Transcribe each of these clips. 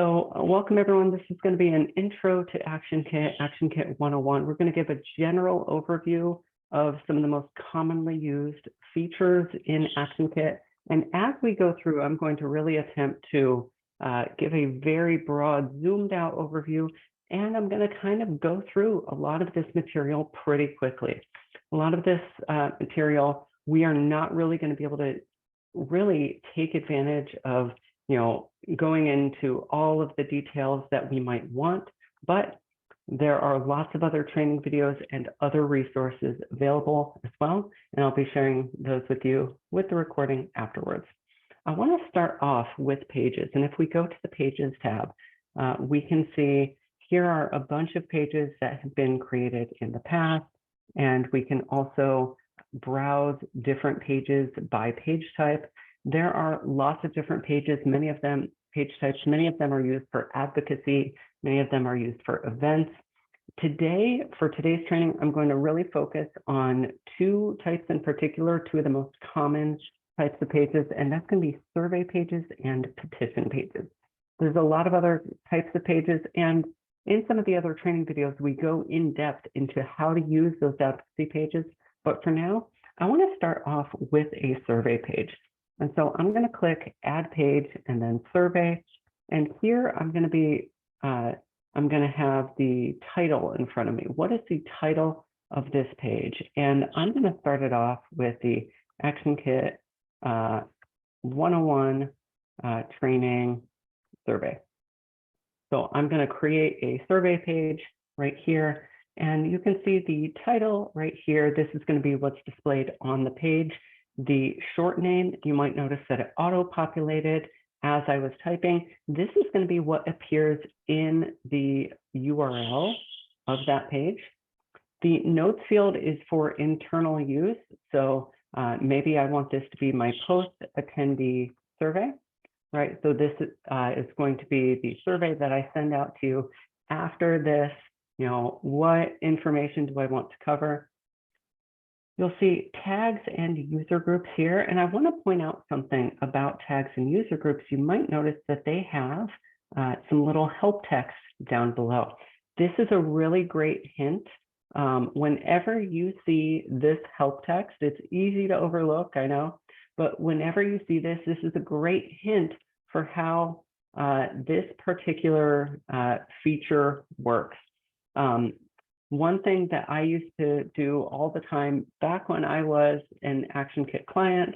Welcome everyone. This is going to be an intro to ActionKit, ActionKit 101. We're going to give a general overview of some of the most commonly used features in ActionKit. And as we go through, I'm going to really attempt to give a very broad, zoomed out overview. And I'm going to kind of go through a lot of this material pretty quickly. A lot of this material, we are not really going to be able to really take advantage of going into all of the details that we might want, but there are lots of other training videos and other resources available as well. And I'll be sharing those with you with the recording afterwards. I want to start off with pages. And if we go to the Pages tab, we can see here are a bunch of pages that have been created in the past. And we can also browse different pages by page type. There are lots of different pages, many of them page types, many of them are used for advocacy, many of them are used for events. Today, for today's training, I'm going to really focus on two types in particular, two of the most common types of pages, and that's going to be survey pages and petition pages. There's a lot of other types of pages, and in some of the other training videos, we go in depth into how to use those advocacy pages. But for now, I want to start off with a survey page. And so I'm going to click Add Page and then Survey. And here I'm going to have the title in front of me. What is the title of this page? And I'm going to start it off with the ActionKit 101 Training Survey. So I'm going to create a survey page right here. And you can see the title right here. This is going to be what's displayed on the page. The short name, you might notice that it auto-populated as I was typing. This is going to be what appears in the URL of that page. The notes field is for internal use. So maybe I want this to be my post-attendee survey, right? So this is going to be the survey that I send out to you after this. What information do I want to cover? You'll see tags and user groups here. And I want to point out something about tags and user groups. You might notice that they have some little help text down below. This is a really great hint. Whenever you see this help text, it's easy to overlook, I know, but whenever you see this, this is a great hint for how this particular feature works. One thing that I used to do all the time back when I was an ActionKit client,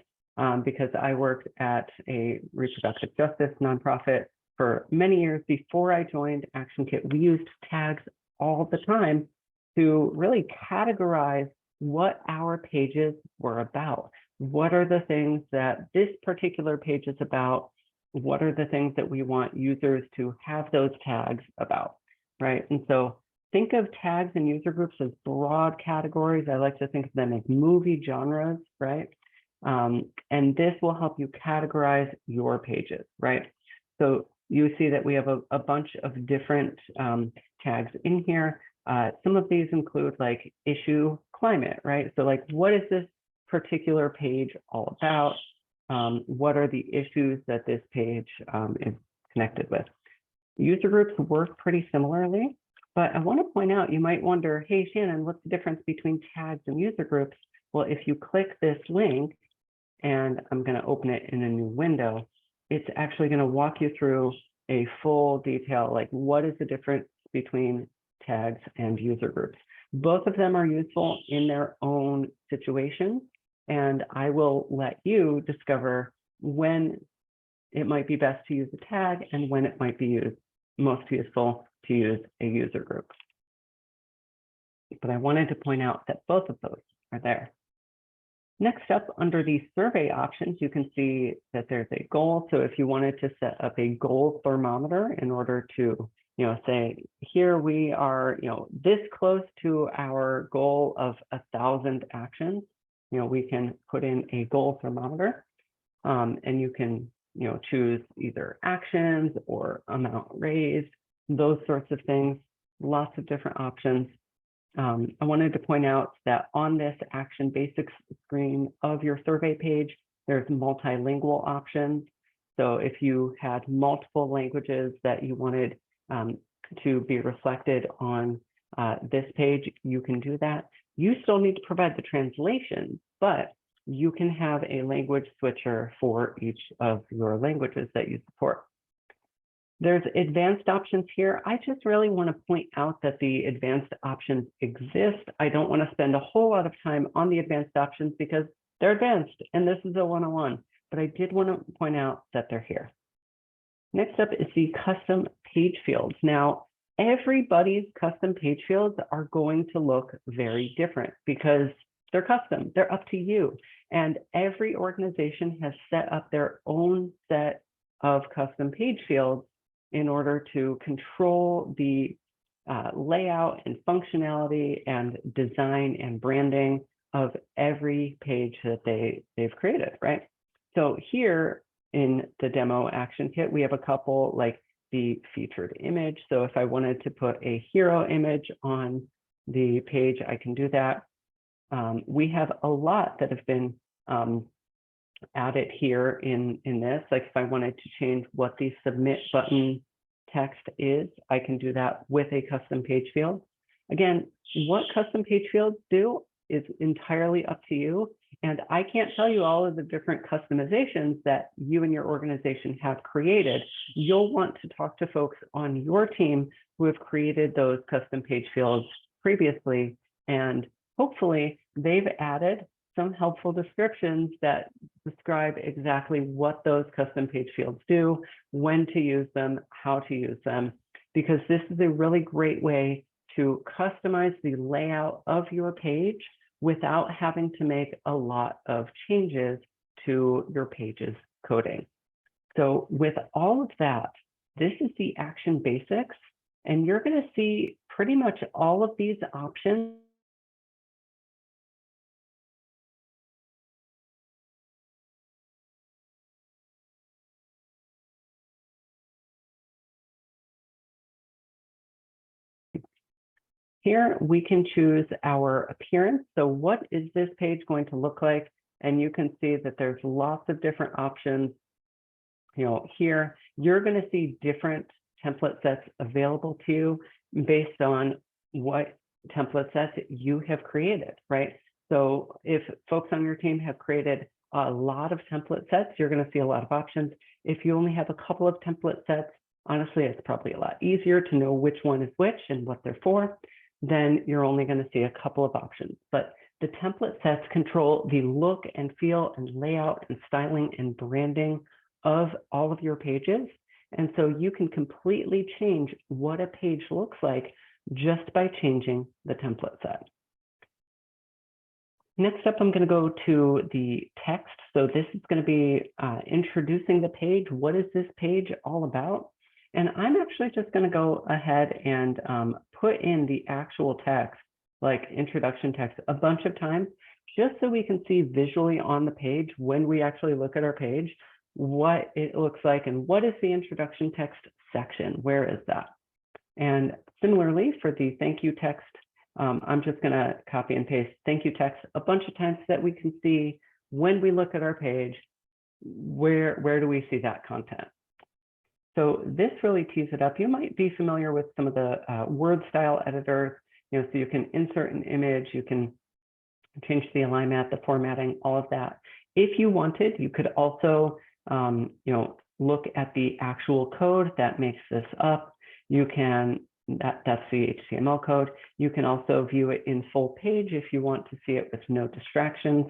because I worked at a reproductive justice nonprofit for many years before I joined ActionKit, we used tags all the time to really categorize what our pages were about. What are the things that this particular page is about? What are the things that we want users to have those tags about, right? And so think of tags and user groups as broad categories. I like to think of them as movie genres, right? And this will help you categorize your pages, right? So you see that we have a bunch of different tags in here. Some of these include like issue climate, right? So like, what is this particular page all about? What are the issues that this page is connected with? User groups work pretty similarly. But I want to point out, you might wonder, hey, Shannon, what's the difference between tags and user groups? Well, if you click this link, and I'm going to open it in a new window, it's actually going to walk you through a full detail, like what is the difference between tags and user groups. Both of them are useful in their own situation, and I will let you discover when it might be best to use a tag and when it might be most useful to use a user group. But I wanted to point out that both of those are there. Next up, under the survey options, you can see that there's a goal. So if you wanted to set up a goal thermometer in order to, say, here we are, this close to our goal of 1,000 actions, we can put in a goal thermometer, and you can, choose either actions or amount raised, those sorts of things, lots of different options. I wanted to point out that on this Action Basics screen of your survey page, there's multilingual options. So if you had multiple languages that you wanted to be reflected on this page, you can do that. You still need to provide the translation, but you can have a language switcher for each of your languages that you support. There's advanced options here. I just really want to point out that the advanced options exist. I don't want to spend a whole lot of time on the advanced options because they're advanced and this is a 101, but I did want to point out that they're here. Next up is the custom page fields. Now, everybody's custom page fields are going to look very different because they're custom, they're up to you. And every organization has set up their own set of custom page fields in order to control the layout and functionality and design and branding of every page that they've created, right? So here in the demo ActionKit, we have a couple like the featured image. So if I wanted to put a hero image on the page, I can do that. We have a lot that have been added here in this. Like if I wanted to change what the submit button text is, I can do that with a custom page field. Again, what custom page fields do is entirely up to you. And I can't tell you all of the different customizations that you and your organization have created. You'll want to talk to folks on your team who have created those custom page fields previously. And hopefully they've added some helpful descriptions that describe exactly what those custom page fields do, when to use them, how to use them, because this is a really great way to customize the layout of your page without having to make a lot of changes to your page's coding. So with all of that, this is the Action Basics, and you're going to see pretty much all of these options here. We can choose our appearance. So what is this page going to look like? And you can see that there's lots of different options. You know, here you're going to see different template sets available to you based on what template sets you have created, right? So if folks on your team have created a lot of template sets, you're going to see a lot of options. If you only have a couple of template sets, honestly, it's probably a lot easier to know which one is which and what they're for. Then you're only going to see a couple of options. But the template sets control the look and feel and layout and styling and branding of all of your pages. And so you can completely change what a page looks like just by changing the template set. Next up, I'm going to go to the text. So this is going to be introducing the page. What is this page all about? And I'm actually just going to go ahead and put in the actual text, like introduction text, a bunch of times, just so we can see visually on the page when we actually look at our page, what it looks like and what is the introduction text section, where is that? And similarly for the thank you text, I'm just going to copy and paste thank you text a bunch of times so that we can see when we look at our page, where do we see that content? So this really tees it up. You might be familiar with some of the word style editors, so you can insert an image, you can change the alignment, the formatting, all of that. If you wanted, you could also, look at the actual code that makes this up. You can, that's the HTML code. You can also view it in full page if you want to see it with no distractions.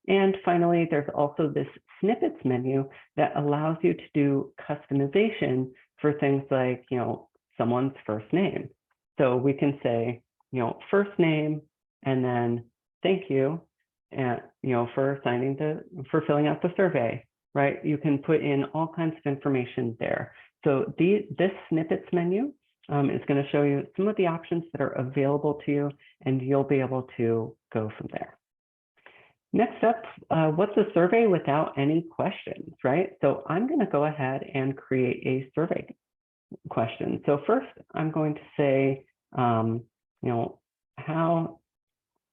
And finally, there's also this snippets menu that allows you to do customization for things like, someone's first name. So we can say, first name, and then thank you, and for filling out the survey, right? You can put in all kinds of information there. So this snippets menu is going to show you some of the options that are available to you, and you'll be able to go from there. Next up, what's a survey without any questions, right? So I'm going to go ahead and create a survey question. So first, I'm going to say, how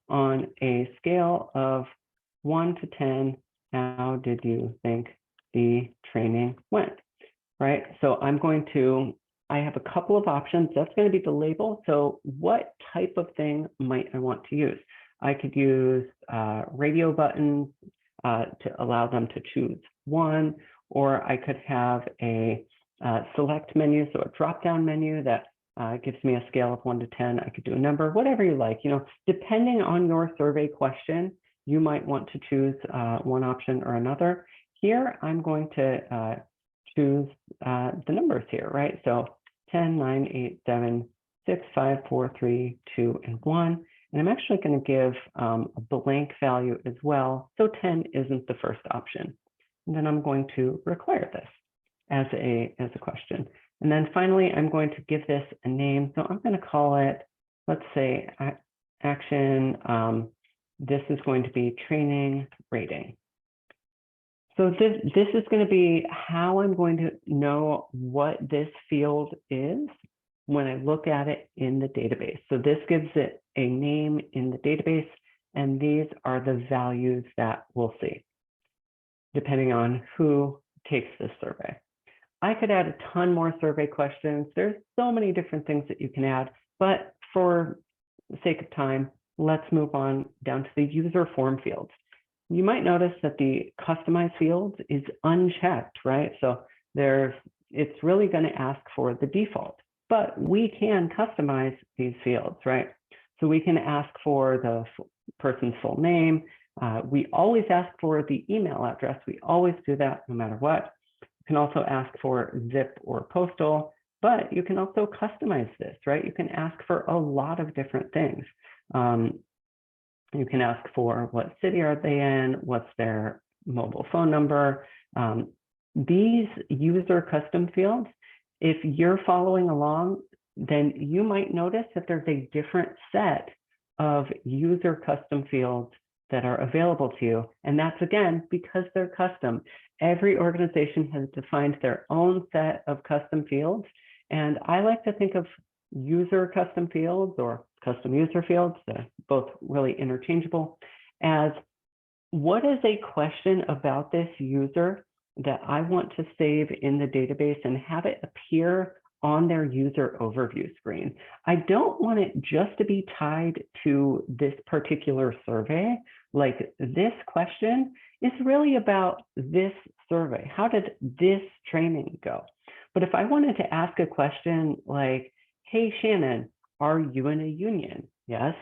on a scale of 1 to 10, how did you think the training went, right? So I have a couple of options. That's going to be the label. So what type of thing might I want to use? I could use radio buttons to allow them to choose one, or I could have a select menu, so a drop-down menu that gives me a scale of 1 to 10. I could do a number, whatever you like. Depending on your survey question, you might want to choose one option or another. Here, I'm going to choose the numbers here, right? So 10, 9, 8, 7, 6, 5, 4, 3, 2, and 1. And I'm actually going to give a blank value as well. So 10 isn't the first option. And then I'm going to require this as a question. And then finally, I'm going to give this a name. So I'm going to call it, let's say, action. This is going to be training rating. So this is going to be how I'm going to know what this field is when I look at it in the database. So this gives it a name in the database, and these are the values that we'll see, depending on who takes this survey. I could add a ton more survey questions. There's so many different things that you can add, but for the sake of time, let's move on down to the user form fields. You might notice that the customize fields is unchecked, right? So it's really going to ask for the default, but we can customize these fields, right? So we can ask for the person's full name. We always ask for the email address. We always do that no matter what. You can also ask for zip or postal, but you can also customize this, right? You can ask for a lot of different things. You can ask for what city are they in, what's their mobile phone number. These user custom fields, if you're following along, then you might notice that there's a different set of user custom fields that are available to you. And that's, again, because they're custom. Every organization has defined their own set of custom fields. And I like to think of user custom fields or custom user fields, both really interchangeable, as what is a question about this user that I want to save in the database and have it appear on their user overview screen. I don't want it just to be tied to this particular survey. Like, this question is really about this survey. How did this training go? But if I wanted to ask a question like, hey, Shannon, are you in a union? Yes.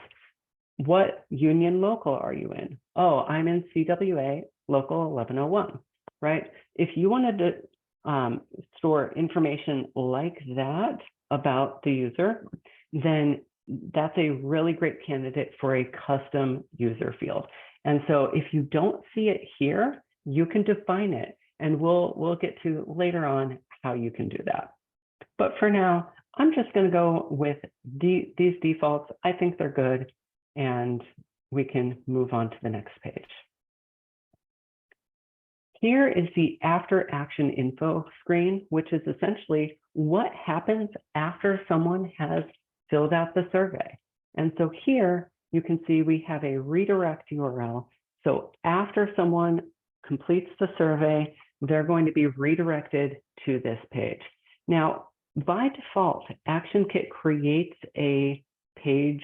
What union local are you in? Oh, I'm in CWA local 1101, right? If you wanted to store information like that about the user, then that's a really great candidate for a custom user field. And so if you don't see it here, you can define it, and we'll get to later on how you can do that. But for now, I'm just going to go with these defaults. I think they're good, and we can move on to the next page. Here is the after action info screen, which is essentially what happens after someone has filled out the survey. And so here you can see we have a redirect URL. So after someone completes the survey, they're going to be redirected to this page. Now, by default, ActionKit creates a page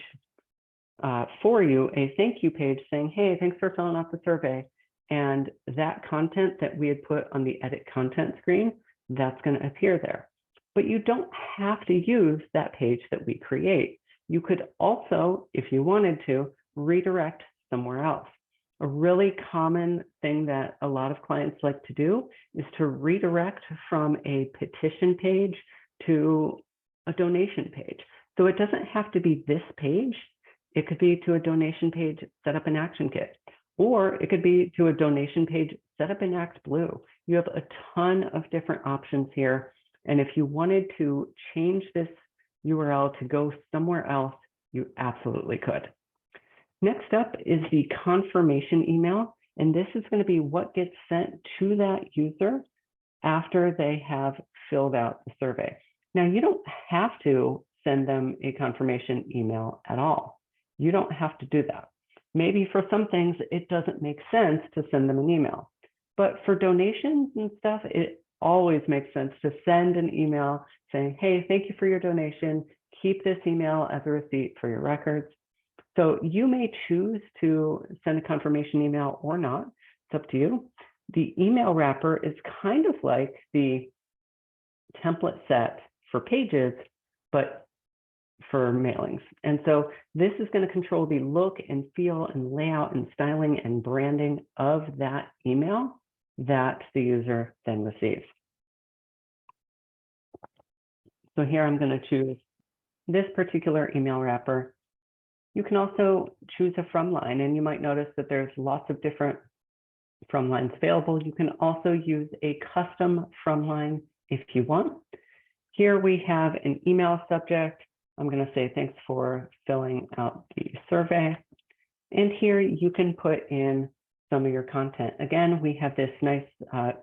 for you, a thank you page saying, hey, thanks for filling out the survey. And that content that we had put on the edit content screen, that's going to appear there. But you don't have to use that page that we create. You could also, if you wanted to, redirect somewhere else. A really common thing that a lot of clients like to do is to redirect from a petition page to a donation page. So it doesn't have to be this page. It could be to a donation page set up in ActionKit, or it could be to a donation page set up in ActBlue. You have a ton of different options here. And if you wanted to change this URL to go somewhere else, you absolutely could. Next up is the confirmation email. And this is going to be what gets sent to that user after they have filled out the survey. Now, you don't have to send them a confirmation email at all. You don't have to do that. Maybe for some things, it doesn't make sense to send them an email. But for donations and stuff, it always makes sense to send an email saying, hey, thank you for your donation. Keep this email as a receipt for your records. So you may choose to send a confirmation email or not. It's up to you. The email wrapper is kind of like the template set for pages, but for mailings. And so this is going to control the look and feel and layout and styling and branding of that email that the user then receives. So here I'm going to choose this particular email wrapper. You can also choose a from line, and you might notice that there's lots of different from lines available. You can also use a custom from line if you want. Here we have an email subject. I'm going to say thanks for filling out the survey. And here you can put in some of your content. Again, we have this nice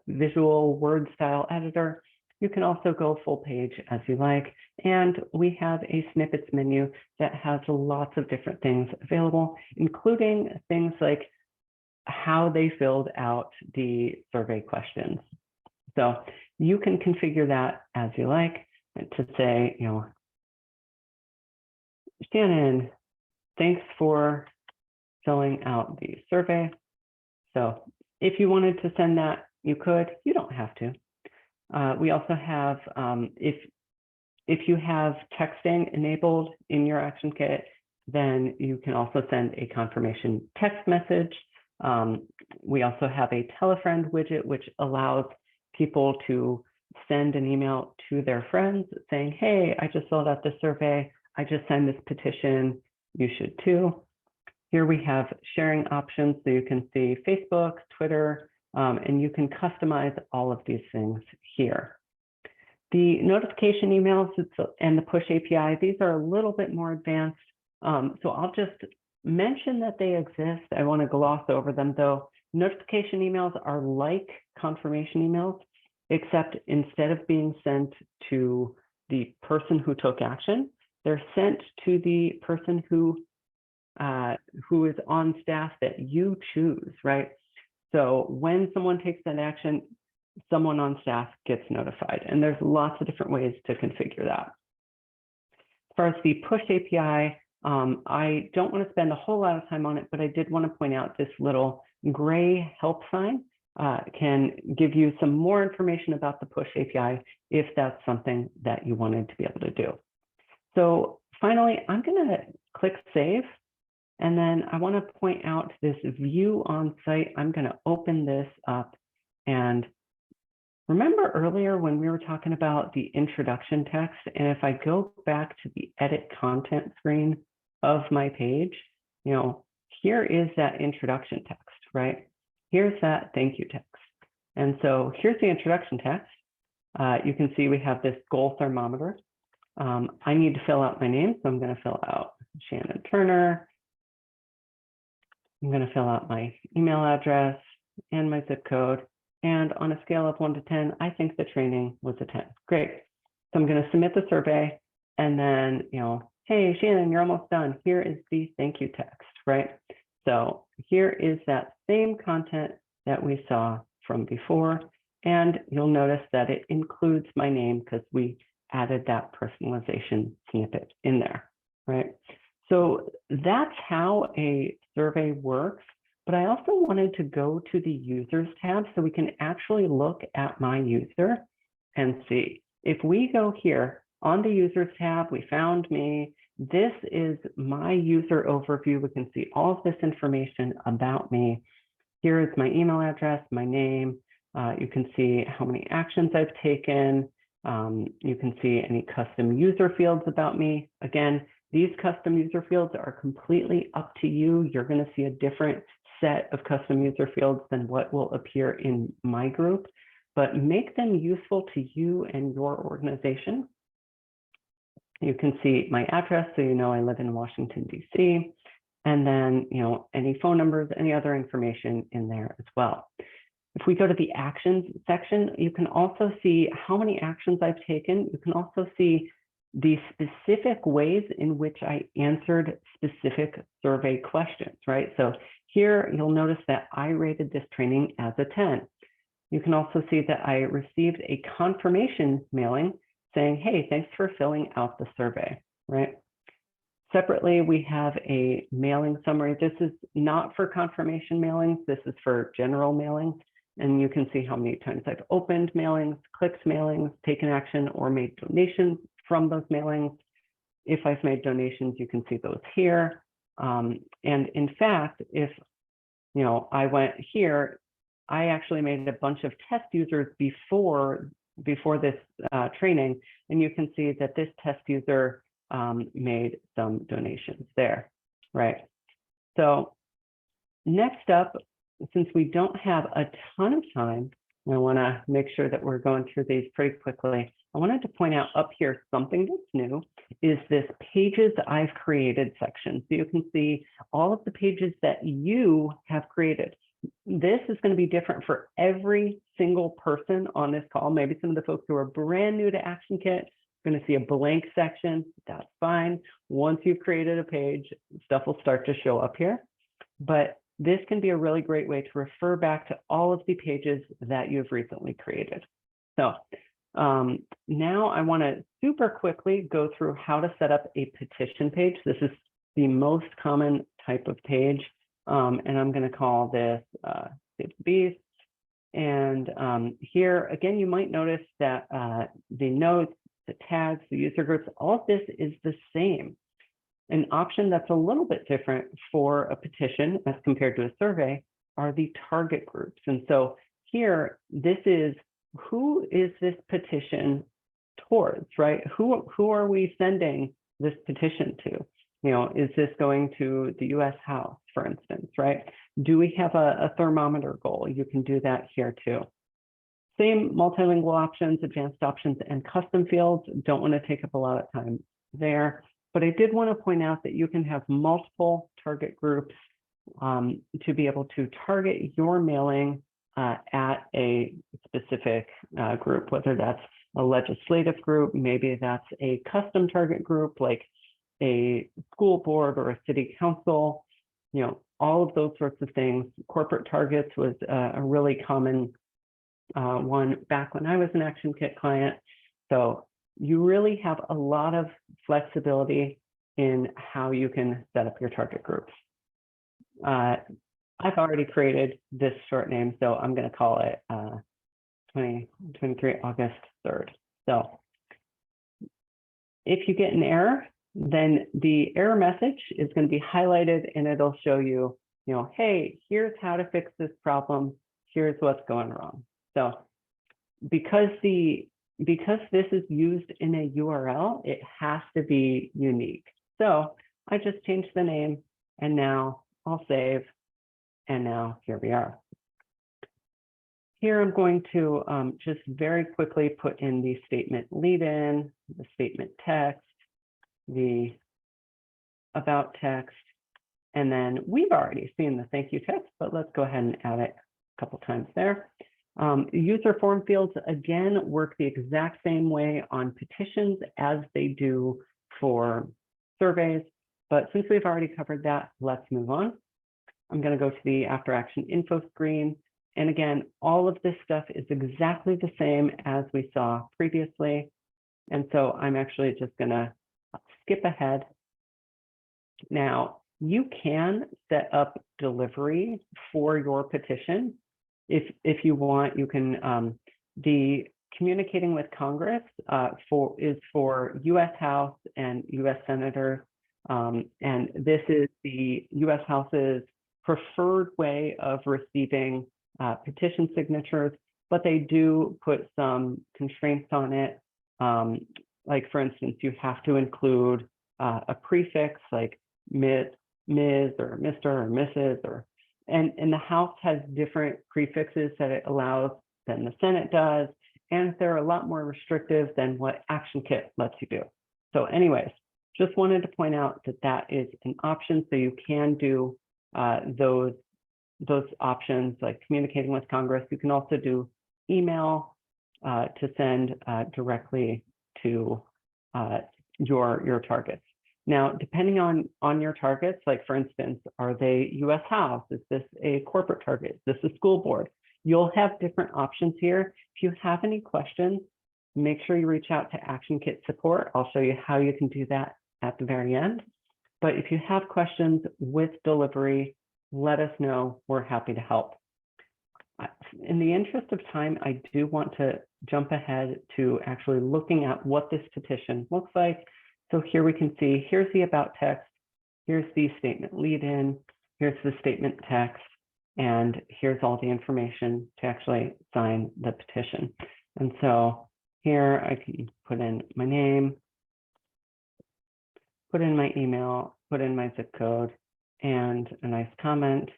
visual word style editor. You can also go full page as you like. And we have a snippets menu that has lots of different things available, including things like how they filled out the survey questions. So you can configure that as you like to say, you know, Shannon, thanks for filling out the survey. So if you wanted to send that, you could. You don't have to. We also have, if you have texting enabled in your ActionKit, then you can also send a confirmation text message. We also have a tell-a-friend widget, which allows people to send an email to their friends saying, hey, I just filled out this survey. I just signed this petition. You should too. Here we have sharing options, so you can see Facebook, Twitter, and you can customize all of these things here. The notification emails and the push API, these are a little bit more advanced. So I'll just mention that they exist. I want to gloss over them though. Notification emails are like confirmation emails, except instead of being sent to the person who took action, they're sent to the person who is on staff that you choose, right? So when someone takes that action, someone on staff gets notified, and there's lots of different ways to configure that. As far as the push API, I don't want to spend a whole lot of time on it, but I did want to point out this little gray help sign can give you some more information about the push API if that's something that you wanted to be able to do. So finally, I'm going to click save. And then I want to point out this view on site. I'm going to open this up. And remember earlier when we were talking about the introduction text, and if I go back to the edit content screen of my page, you know, here is that introduction text, right? Here's that thank you text. And so here's the introduction text. You can see we have this goal thermometer. I need to fill out my name, so I'm going to fill out Shannon Turner. I'm going to fill out my email address and my zip code. And on a scale of 1 to 10, I think the training was a 10. Great. So I'm going to submit the survey. And then, you know, hey, Shannon, you're almost done. Here is the thank you text, right? So here is that same content that we saw from before. And you'll notice that it includes my name because we added that personalization snippet in there, right? So that's how a survey works, but I also wanted to go to the users tab so we can actually look at my user and see. If we go here on the users tab, we found me. This is my user overview. We can see all of this information about me. Here is my email address, my name. You can see how many actions I've taken. You can see any custom user fields about me. Again, these custom user fields are completely up to you. You're going to see a different set of custom user fields than what will appear in my group, but make them useful to you and your organization. You can see my address, so you know I live in Washington, D.C., and then, you know, any phone numbers, any other information in there as well. If we go to the actions section, you can also see how many actions I've taken. You can also see the specific ways in which I answered specific survey questions, right? So here you'll notice that I rated this training as a 10. You can also see that I received a confirmation mailing saying, hey, thanks for filling out the survey, right? Separately, we have a mailing summary. This is not for confirmation mailings. This is for general mailings. And you can see how many times I've opened mailings, clicked mailings, taken action, or made donations from those mailings. If I've made donations, you can see those here. And in fact, if I went here, I actually made a bunch of test users before this training, and you can see that this test user made some donations there, right? So next up, since we don't have a ton of time, I want to make sure that we're going through these pretty quickly. I wanted to point out up here something that's new is this pages I've created section. So you can see all of the pages that you have created. This is going to be different for every single person on this call. Maybe some of the folks who are brand new to ActionKit are going to see a blank section. That's fine. Once you've created a page, stuff will start to show up here. But this can be a really great way to refer back to all of the pages that you've recently created. So now I want to super quickly go through how to set up a petition page. This is the most common type of page. And I'm going to call this Save the Beast. And here, again, you might notice that the notes, the tags, the user groups, all of this is the same. An option that's a little bit different for a petition as compared to a survey are the target groups. And so here, this is who is this petition towards, right? Who are we sending this petition to? Is this going to the US House, for instance, right? Do we have a thermometer goal? You can do that here too. Same multilingual options, advanced options, and custom fields. Don't want to take up a lot of time there. But I did want to point out that you can have multiple target groups to be able to target your mailing at a specific group, whether that's a legislative group, maybe that's a custom target group like a school board or a city council, all of those sorts of things. Corporate targets was a really common one back when I was an ActionKit client. So you really have a lot of flexibility in how you can set up your target groups. I've already created this short name, so I'm going to call it 2023 August 3rd. So if you get an error, then the error message is going to be highlighted and it'll show you, hey, here's how to fix this problem. Here's what's going wrong. So because this is used in a URL, it has to be unique. So I just changed the name and now I'll save. And now here we are. Here I'm going to just very quickly put in the statement lead-in, the statement text, the about text, and then we've already seen the thank you text, but let's go ahead and add it a couple times there. User form fields, again, work the exact same way on petitions as they do for surveys. But since we've already covered that, let's move on. I'm going to go to the after action info screen. And again, all of this stuff is exactly the same as we saw previously. And so I'm actually just going to skip ahead. Now, you can set up delivery for your petition. If you want, you can, the communicating with Congress is for US House and US Senators. And this is the US House's preferred way of receiving petition signatures, but they do put some constraints on it. Like, for instance, you have to include a prefix like Ms. or Mr. or Mrs. And the House has different prefixes that it allows than the Senate does, and they're a lot more restrictive than what ActionKit lets you do. So anyways, just wanted to point out that that is an option, so you can do those options like communicating with Congress. You can also do email to send directly to your targets. Now, depending on your targets, like for instance, are they US House? Is this a corporate target? Is this a school board? You'll have different options here. If you have any questions, make sure you reach out to ActionKit support. I'll show you how you can do that at the very end. But if you have questions with delivery, let us know. We're happy to help. In the interest of time, I do want to jump ahead to actually looking at what this petition looks like. So here we can see, here's the about text, here's the statement lead in, here's the statement text, and here's all the information to actually sign the petition. And so here I can put in my name, put in my email, put in my zip code, and a nice comment,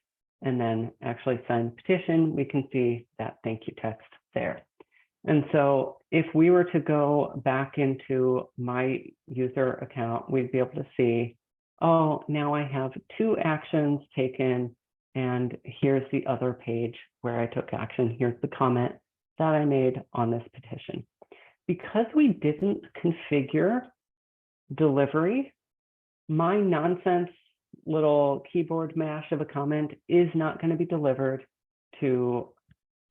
and then actually sign the petition. We can see that thank you text there. And so if we were to go back into my user account, we'd be able to see, oh, now I have 2 actions taken, and here's the other page where I took action. Here's the comment that I made on this petition. Because we didn't configure delivery, my nonsense little keyboard mash of a comment is not going to be delivered to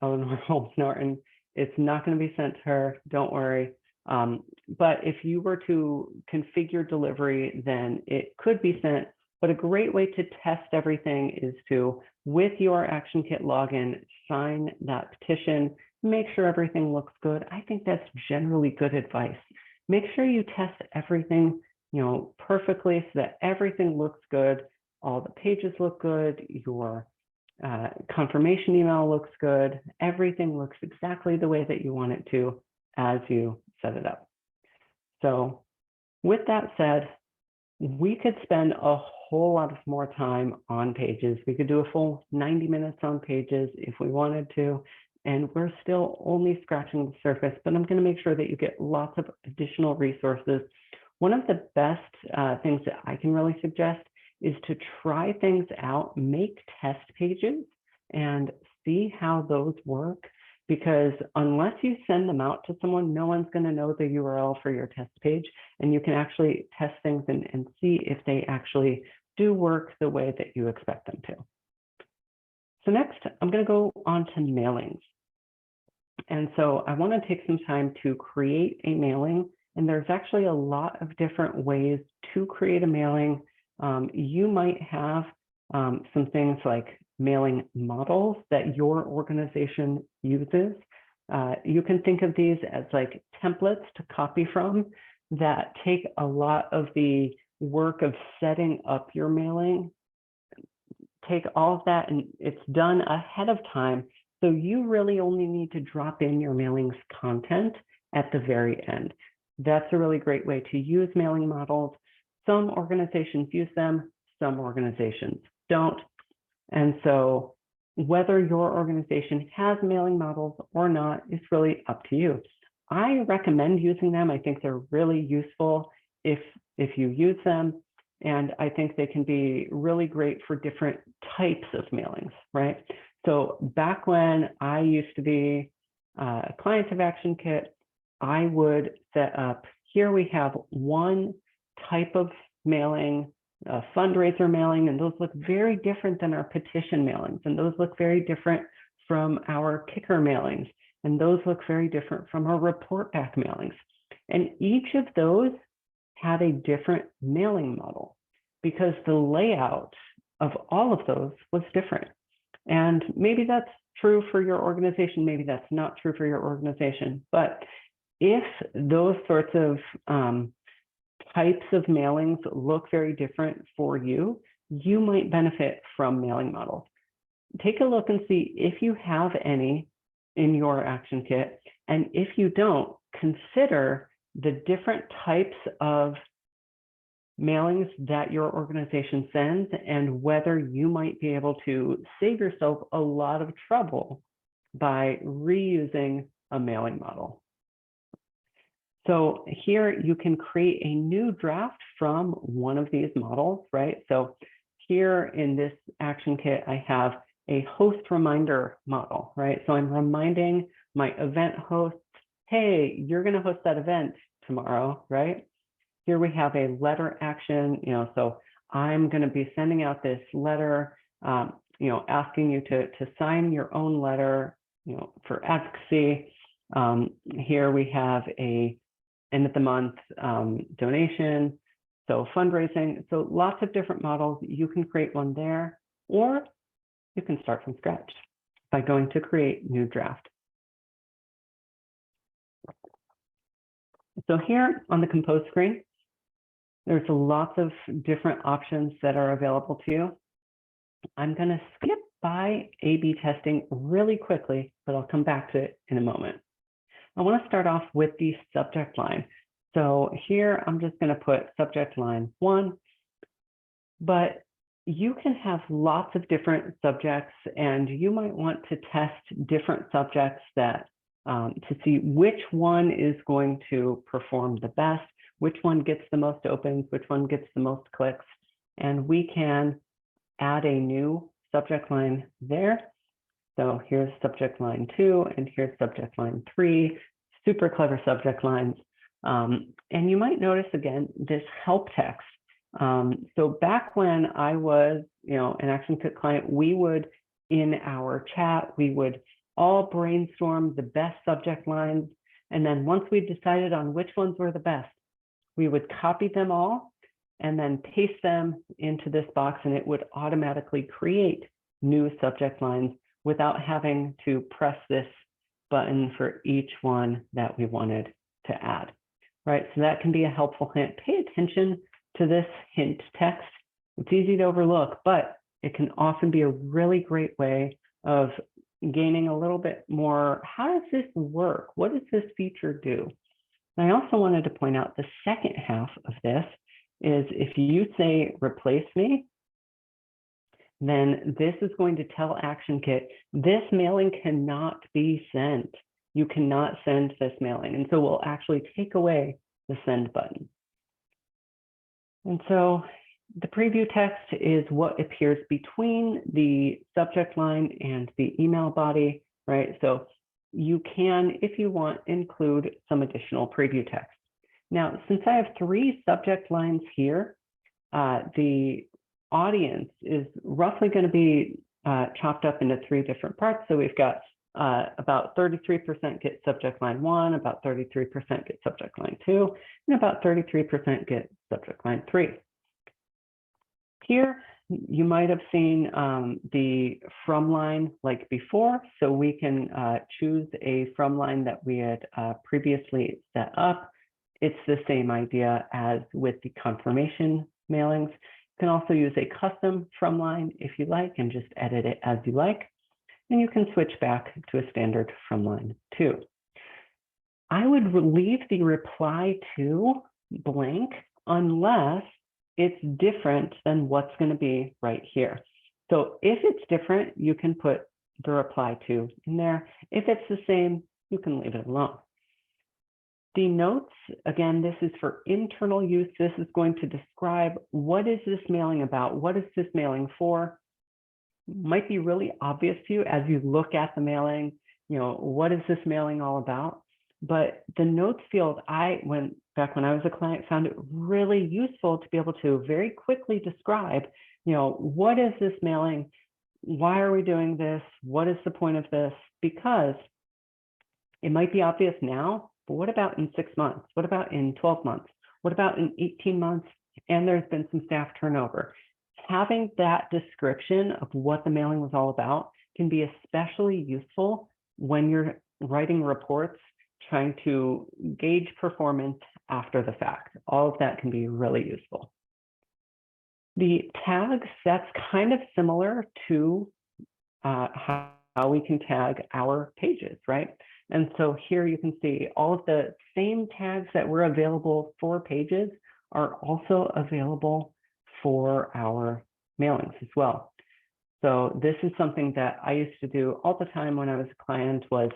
Eleanor Holmes Norton. It's not going to be sent to her, don't worry. But if you were to configure delivery, then it could be sent. But a great way to test everything is to, with your ActionKit login, sign that petition, make sure everything looks good. I think that's generally good advice. Make sure you test everything, perfectly so that everything looks good. All the pages look good. Your confirmation email looks good. Everything looks exactly the way that you want it to as you set it up. So with that said, we could spend a whole lot more time on pages. We could do a full 90 minutes on pages if we wanted to, and we're still only scratching the surface, but I'm going to make sure that you get lots of additional resources. One of the best things that I can really suggest is to try things out, make test pages, and see how those work. Because unless you send them out to someone, no one's going to know the URL for your test page. And you can actually test things and see if they actually do work the way that you expect them to. So next, I'm going to go on to mailings. And so I want to take some time to create a mailing. And there's actually a lot of different ways to create a mailing. You might have some things like mailing models that your organization uses. You can think of these as like templates to copy from that take a lot of the work of setting up your mailing, take all of that, and it's done ahead of time. So you really only need to drop in your mailing's content at the very end. That's a really great way to use mailing models. Some organizations use them, some organizations don't. And so whether your organization has mailing models or not is really up to you. I recommend using them. I think they're really useful if you use them. And I think they can be really great for different types of mailings, right? So back when I used to be a client of ActionKit, I would set up, here we have one type of mailing, a fundraiser mailing, and those look very different than our petition mailings. And those look very different from our kicker mailings. And those look very different from our report back mailings. And each of those had a different mailing model because the layout of all of those was different. And maybe that's true for your organization, maybe that's not true for your organization. But if those sorts of types of mailings look very different for you, you might benefit from mailing models. Take a look and see if you have any in your ActionKit. And if you don't, consider the different types of mailings that your organization sends and whether you might be able to save yourself a lot of trouble by reusing a mailing model. So here you can create a new draft from one of these models, right? So here in this ActionKit, I have a host reminder model, right? So I'm reminding my event hosts, hey, you're going to host that event tomorrow, right? Here we have a letter action, so I'm going to be sending out this letter, asking you to sign your own letter for advocacy. Here we have a end of the month donation, so fundraising. So lots of different models. You can create one there, or you can start from scratch by going to create new draft. So here on the compose screen, there's lots of different options that are available to you. I'm going to skip by A/B testing really quickly, but I'll come back to it in a moment. I want to start off with the subject line. So here I'm just going to put subject line 1, but you can have lots of different subjects, and you might want to test different subjects that to see which one is going to perform the best, which one gets the most opens, which one gets the most clicks, and we can add a new subject line there. So here's subject line 2, and here's subject line 3, super clever subject lines. And you might notice again, this help text. So back when I was, an ActionKit client, we would, in our chat, we would all brainstorm the best subject lines. And then once we decided on which ones were the best, we would copy them all and then paste them into this box, and it would automatically create new subject lines without having to press this button for each one that we wanted to add, right? So that can be a helpful hint. Pay attention to this hint text. It's easy to overlook, but it can often be a really great way of gaining a little bit more, how does this work? What does this feature do? And I also wanted to point out the second half of this is if you say replace me, then this is going to tell ActionKit, this mailing cannot be sent. You cannot send this mailing. And so we'll actually take away the send button. And so the preview text is what appears between the subject line and the email body, right? So you can, if you want, include some additional preview text. Now, since I have 3 subject lines here, the audience is roughly going to be chopped up into 3 different parts. So we've got about 33% get subject line 1, about 33% get subject line 2, and about 33% get subject line 3. Here, you might have seen the from line like before. So we can choose a from line that we had previously set up. It's the same idea as with the confirmation mailings. You can also use a custom from line if you like and just edit it as you like. And you can switch back to a standard from line too. I would leave the reply to blank unless it's different than what's going to be right here. So if it's different, you can put the reply to in there. If it's the same, you can leave it alone. The notes, again, this is for internal use. This is going to describe what is this mailing about? What is this mailing for? Might be really obvious to you as you look at the mailing, what is this mailing all about? But the notes field, back when I was a client, found it really useful to be able to very quickly describe, what is this mailing? Why are we doing this? What is the point of this? Because it might be obvious now, but what about in 6 months? What about in 12 months? What about in 18 months? And there's been some staff turnover. Having that description of what the mailing was all about can be especially useful when you're writing reports, trying to gauge performance after the fact. All of that can be really useful. The tags, that's kind of similar to how we can tag our pages, right? And so here you can see all of the same tags that were available for pages are also available for our mailings as well. So this is something that I used to do all the time when I was a client, was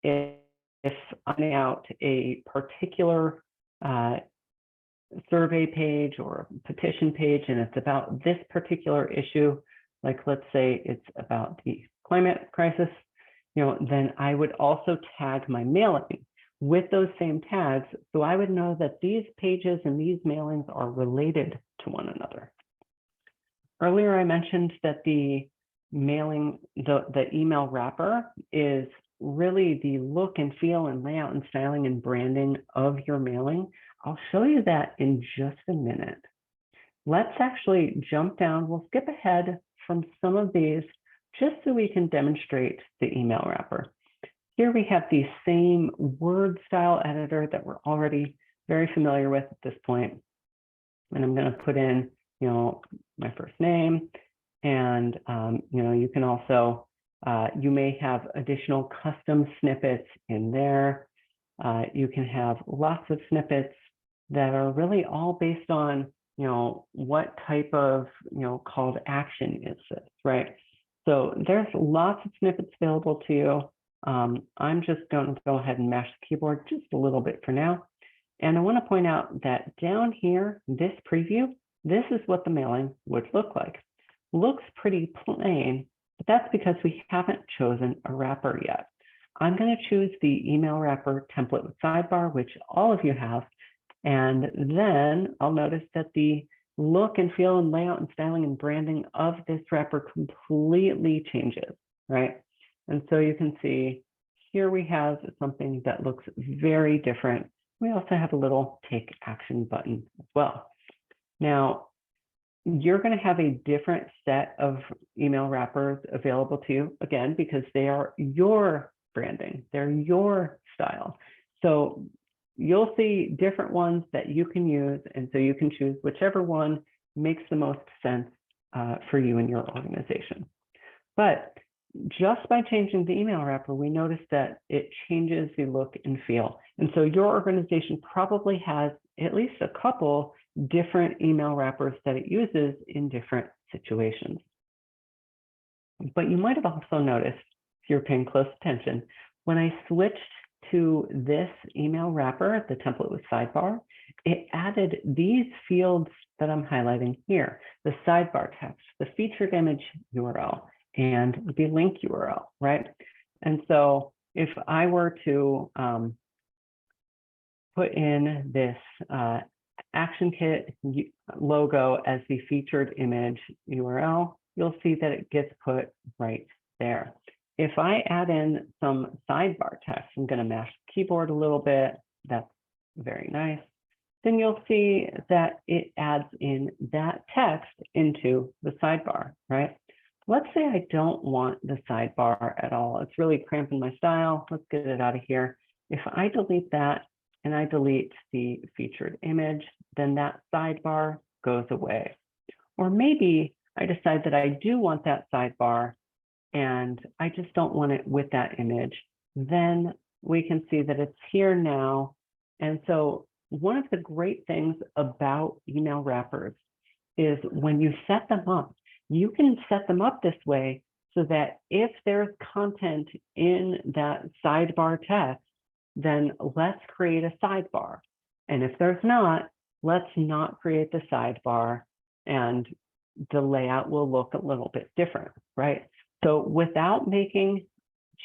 if I'm sending out a particular survey page or petition page and it's about this particular issue, like let's say it's about the climate crisis, then I would also tag my mailing with those same tags, so I would know that these pages and these mailings are related to one another. Earlier, I mentioned that the mailing, the email wrapper is really the look and feel and layout and styling and branding of your mailing. I'll show you that in just a minute. Let's actually jump down. We'll skip ahead from some of these just so we can demonstrate the email wrapper. Here we have the same word style editor that we're already very familiar with at this point. And I'm going to put in, my first name. And, you can also, you may have additional custom snippets in there. You can have lots of snippets that are really all based on, what type of, call to action is this, right? So there's lots of snippets available to you. I'm just going to go ahead and mash the keyboard just a little bit for now. And I want to point out that down here, this preview, this is what the mailing would look like. Looks pretty plain, but that's because we haven't chosen a wrapper yet. I'm going to choose the email wrapper template with sidebar, which all of you have. And then I'll notice that the look and feel and layout and styling and branding of this wrapper completely changes, right? And so you can see here we have something that looks very different. We also have a little take action button as well. Now, you're going to have a different set of email wrappers available to you, again, because they are your branding, they're your style. So you'll see different ones that you can use, and so you can choose whichever one makes the most sense for you and your organization. But just by changing the email wrapper, we notice that it changes the look and feel. And so your organization probably has at least a couple different email wrappers that it uses in different situations. But you might have also noticed, if you're paying close attention, when I switched to this email wrapper, the template with sidebar, it added these fields that I'm highlighting here, the sidebar text, the featured image URL, and the link URL, right? And so if I were to put in this ActionKit logo as the featured image URL, you'll see that it gets put right there. If I add in some sidebar text, I'm going to mash the keyboard a little bit. That's very nice. Then you'll see that it adds in that text into the sidebar, right? Let's say I don't want the sidebar at all. It's really cramping my style. Let's get it out of here. If I delete that and I delete the featured image, then that sidebar goes away. Or maybe I decide that I do want that sidebar and I just don't want it with that image. Then we can see that it's here now. And so one of the great things about email wrappers is when you set them up, you can set them up this way so that if there's content in that sidebar text, then let's create a sidebar. And if there's not, let's not create the sidebar and the layout will look a little bit different, right? So without making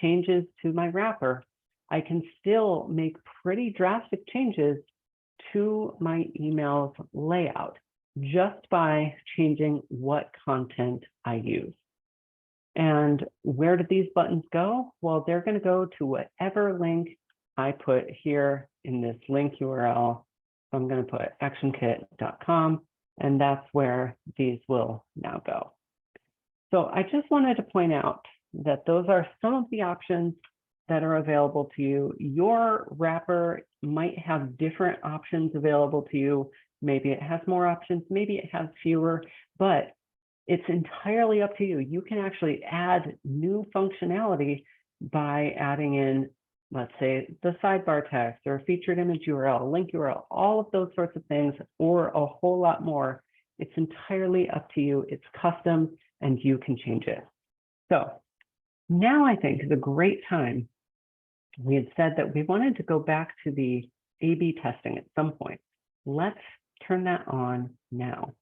changes to my wrapper, I can still make pretty drastic changes to my email's layout just by changing what content I use. And where do these buttons go? Well, they're going to go to whatever link I put here in this link URL. So I'm going to put actionkit.com, and that's where these will now go. So I just wanted to point out that those are some of the options that are available to you. Your wrapper might have different options available to you. Maybe it has more options, maybe it has fewer, but it's entirely up to you. You can actually add new functionality by adding in, let's say, the sidebar text or a featured image URL, a link URL, all of those sorts of things, or a whole lot more. It's entirely up to you. It's custom and you can change it. So now I think is a great time. We had said that we wanted to go back to the A/B testing at some point. Let's turn that on now.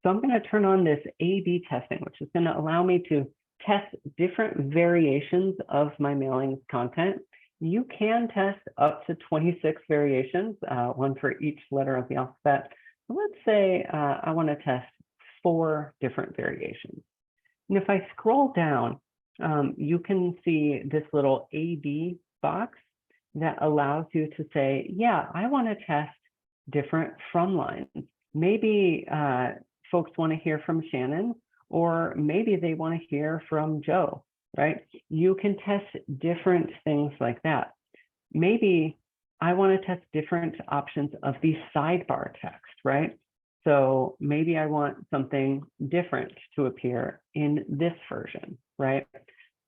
So I'm going to turn on this A/B testing, which is going to allow me to test different variations of my mailing's content. You can test up to 26 variations, one for each letter of the alphabet. So let's say I want to test 4 different variations. And if I scroll down, you can see this little A/B box that allows you to say, yeah, I want to test different from lines. Maybe folks want to hear from Shannon, or maybe they want to hear from Joe, right? You can test different things like that. Maybe I want to test different options of the sidebar text, right? So maybe I want something different to appear in this version, right?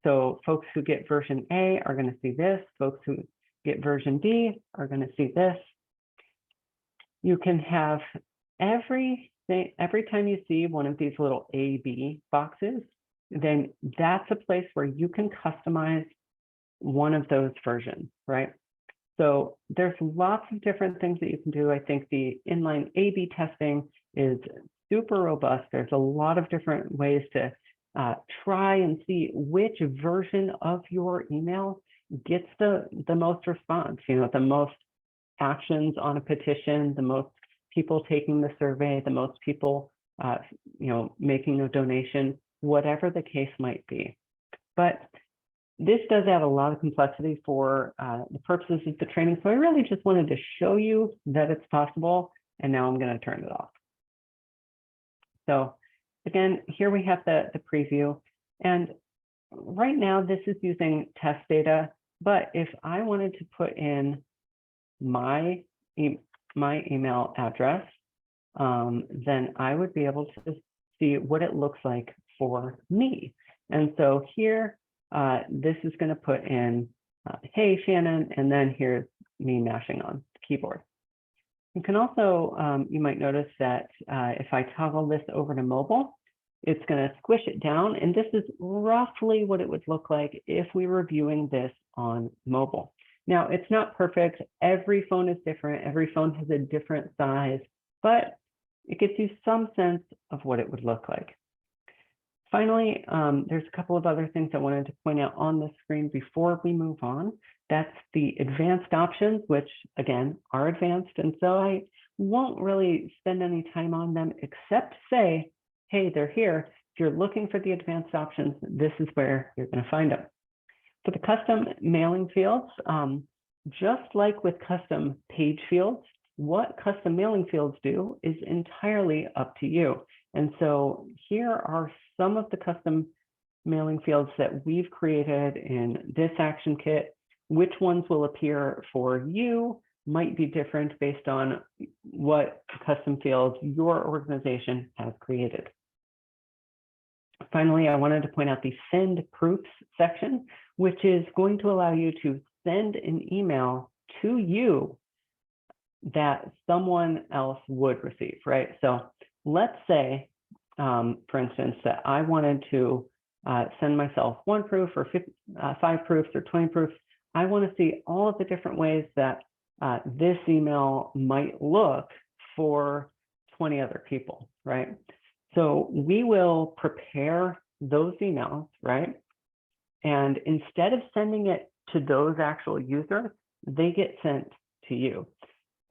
So folks who get version A are going to see this. Folks who get version B are going to see this. You can have every time you see one of these little A/B boxes, then that's a place where you can customize one of those versions, right? So there's lots of different things that you can do. I think the inline A/B testing is super robust. There's a lot of different ways to try and see which version of your email gets the most response, the most actions on a petition, the most people taking the survey, the most people making a donation, whatever the case might be. But this does add a lot of complexity for the purposes of the training. So I really just wanted to show you that it's possible, and now I'm going to turn it off. So again, here we have the preview, and right now this is using test data, but if I wanted to put in my email address, then I would be able to see what it looks like for me. And so here, this is going to put in, hey, Shannon, and then here's me mashing on the keyboard. You can also, you might notice that if I toggle this over to mobile, it's going to squish it down. And this is roughly what it would look like if we were viewing this on mobile. Now, it's not perfect. Every phone is different. Every phone has a different size, but it gives you some sense of what it would look like. Finally, there's a couple of other things I wanted to point out on the screen before we move on. That's the advanced options, which again are advanced. And so I won't really spend any time on them except say, hey, they're here. If you're looking for the advanced options, this is where you're going to find them. For the custom mailing fields, just like with custom page fields, what custom mailing fields do is entirely up to you. And so here are some of the custom mailing fields that we've created in this ActionKit. Which ones will appear for you might be different based on what custom fields your organization has created. Finally, I wanted to point out the send proofs section, which is going to allow you to send an email to you that someone else would receive, right? So let's say, for instance, that I wanted to send myself 1 proof or 5 proofs or 20 proofs. I want to see all of the different ways that this email might look for 20 other people, right? So we will prepare those emails, right? And instead of sending it to those actual users, they get sent to you.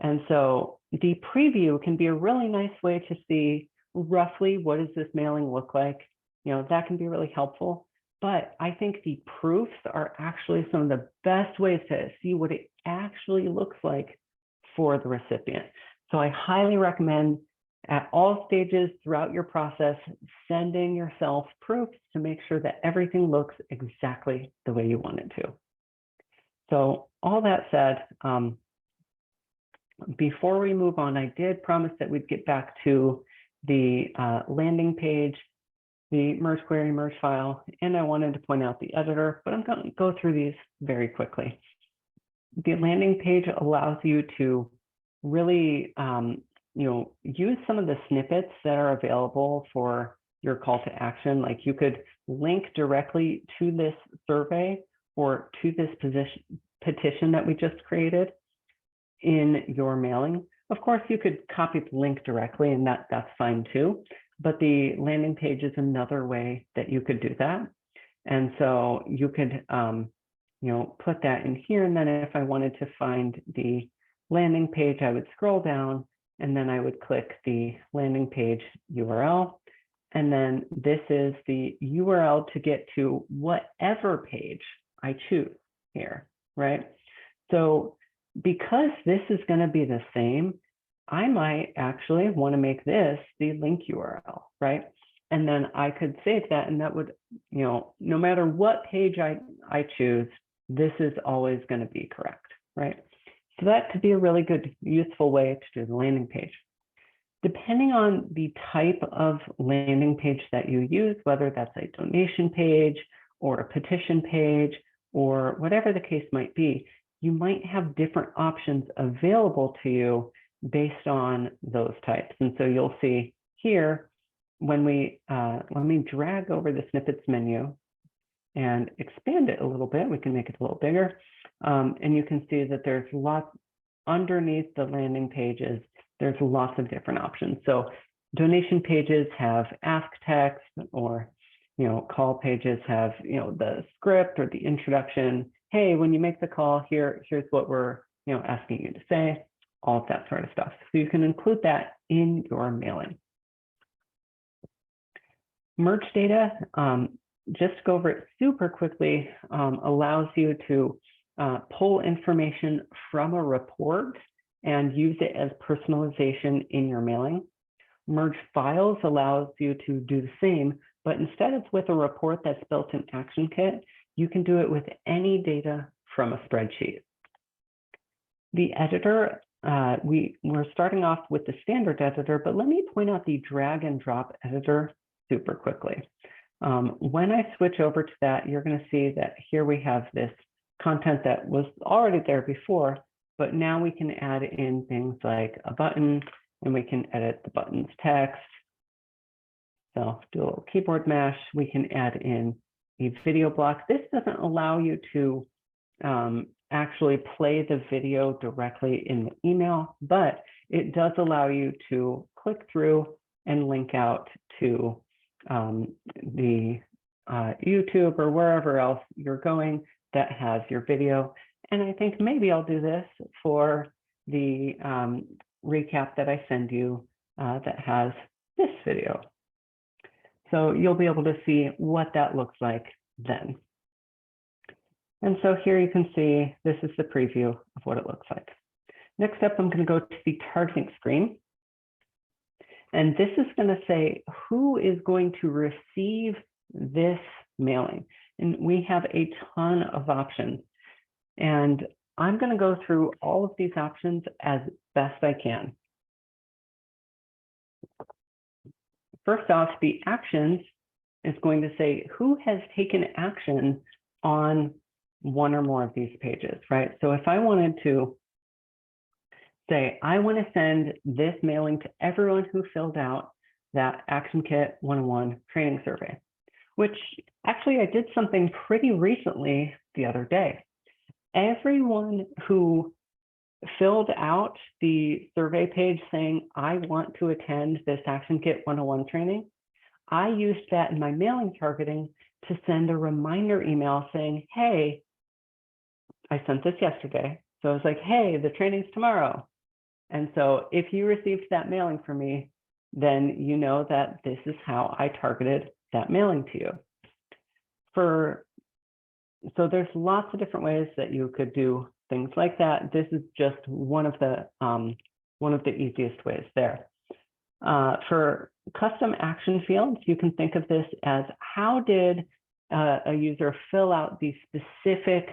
And so the preview can be a really nice way to see roughly what does this mailing look like. That can be really helpful. But I think the proofs are actually some of the best ways to see what it actually looks like for the recipient. So I highly recommend at all stages throughout your process, sending yourself proofs to make sure that everything looks exactly the way you want it to. So all that said, before we move on, I did promise that we'd get back to the landing page, the merge query, merge file, and I wanted to point out the editor, but I'm going to go through these very quickly. The landing page allows you to really use some of the snippets that are available for your call to action. Like you could link directly to this survey or to this petition that we just created in your mailing. Of course, you could copy the link directly, and that's fine too. But the landing page is another way that you could do that. And so you could put that in here. And then if I wanted to find the landing page, I would scroll down and then I would click the landing page URL. And then this is the URL to get to whatever page I choose here, right? So because this is going to be the same, I might actually want to make this the link URL, right? And then I could save that, and that would, no matter what page I choose, this is always going to be correct, right? So that could be a really good, useful way to do the landing page. Depending on the type of landing page that you use, whether that's a donation page or a petition page or whatever the case might be, you might have different options available to you based on those types. And so you'll see here, when we let me drag over the snippets menu and expand it a little bit, we can make it a little bigger. And you can see that there's lots underneath the landing pages. There's lots of different options. So donation pages have ask text, or call pages have the script or the introduction. Hey, when you make the call, here's what we're asking you to say, all of that sort of stuff. So you can include that in your mailing. Merge data, just to go over it super quickly, allows you to pull information from a report and use it as personalization in your mailing. Merge files allows you to do the same, but instead of with a report that's built in ActionKit, you can do it with any data from a spreadsheet. The editor, we're starting off with the standard editor, but let me point out the drag and drop editor super quickly. When I switch over to that, you're going to see that here we have this content that was already there before, but now we can add in things like a button, and we can edit the button's text. So do a little keyboard mash. We can add in a video block. This doesn't allow you to actually play the video directly in the email, but it does allow you to click through and link out to the YouTube or wherever else you're going that has your video. And I think maybe I'll do this for the recap that I send you that has this video. So you'll be able to see what that looks like then. And so here you can see, this is the preview of what it looks like. Next up, I'm going to go to the targeting screen. And this is going to say who is going to receive this mailing. And we have a ton of options. And I'm going to go through all of these options as best I can. First off, the actions is going to say who has taken action on one or more of these pages, right? So if I wanted to say, I want to send this mailing to everyone who filled out that ActionKit 101 training survey, which actually I did something pretty recently the other day. Everyone who filled out the survey page saying, I want to attend this ActionKit 101 training, I used that in my mailing targeting to send a reminder email saying, hey, I sent this yesterday. So I was like, hey, the training's tomorrow. And so if you received that mailing from me, then you know that this is how I targeted that mailing to you. So there's lots of different ways that you could do things like that. This is just one of the easiest ways there. For custom action fields, you can think of this as how did a user fill out the specific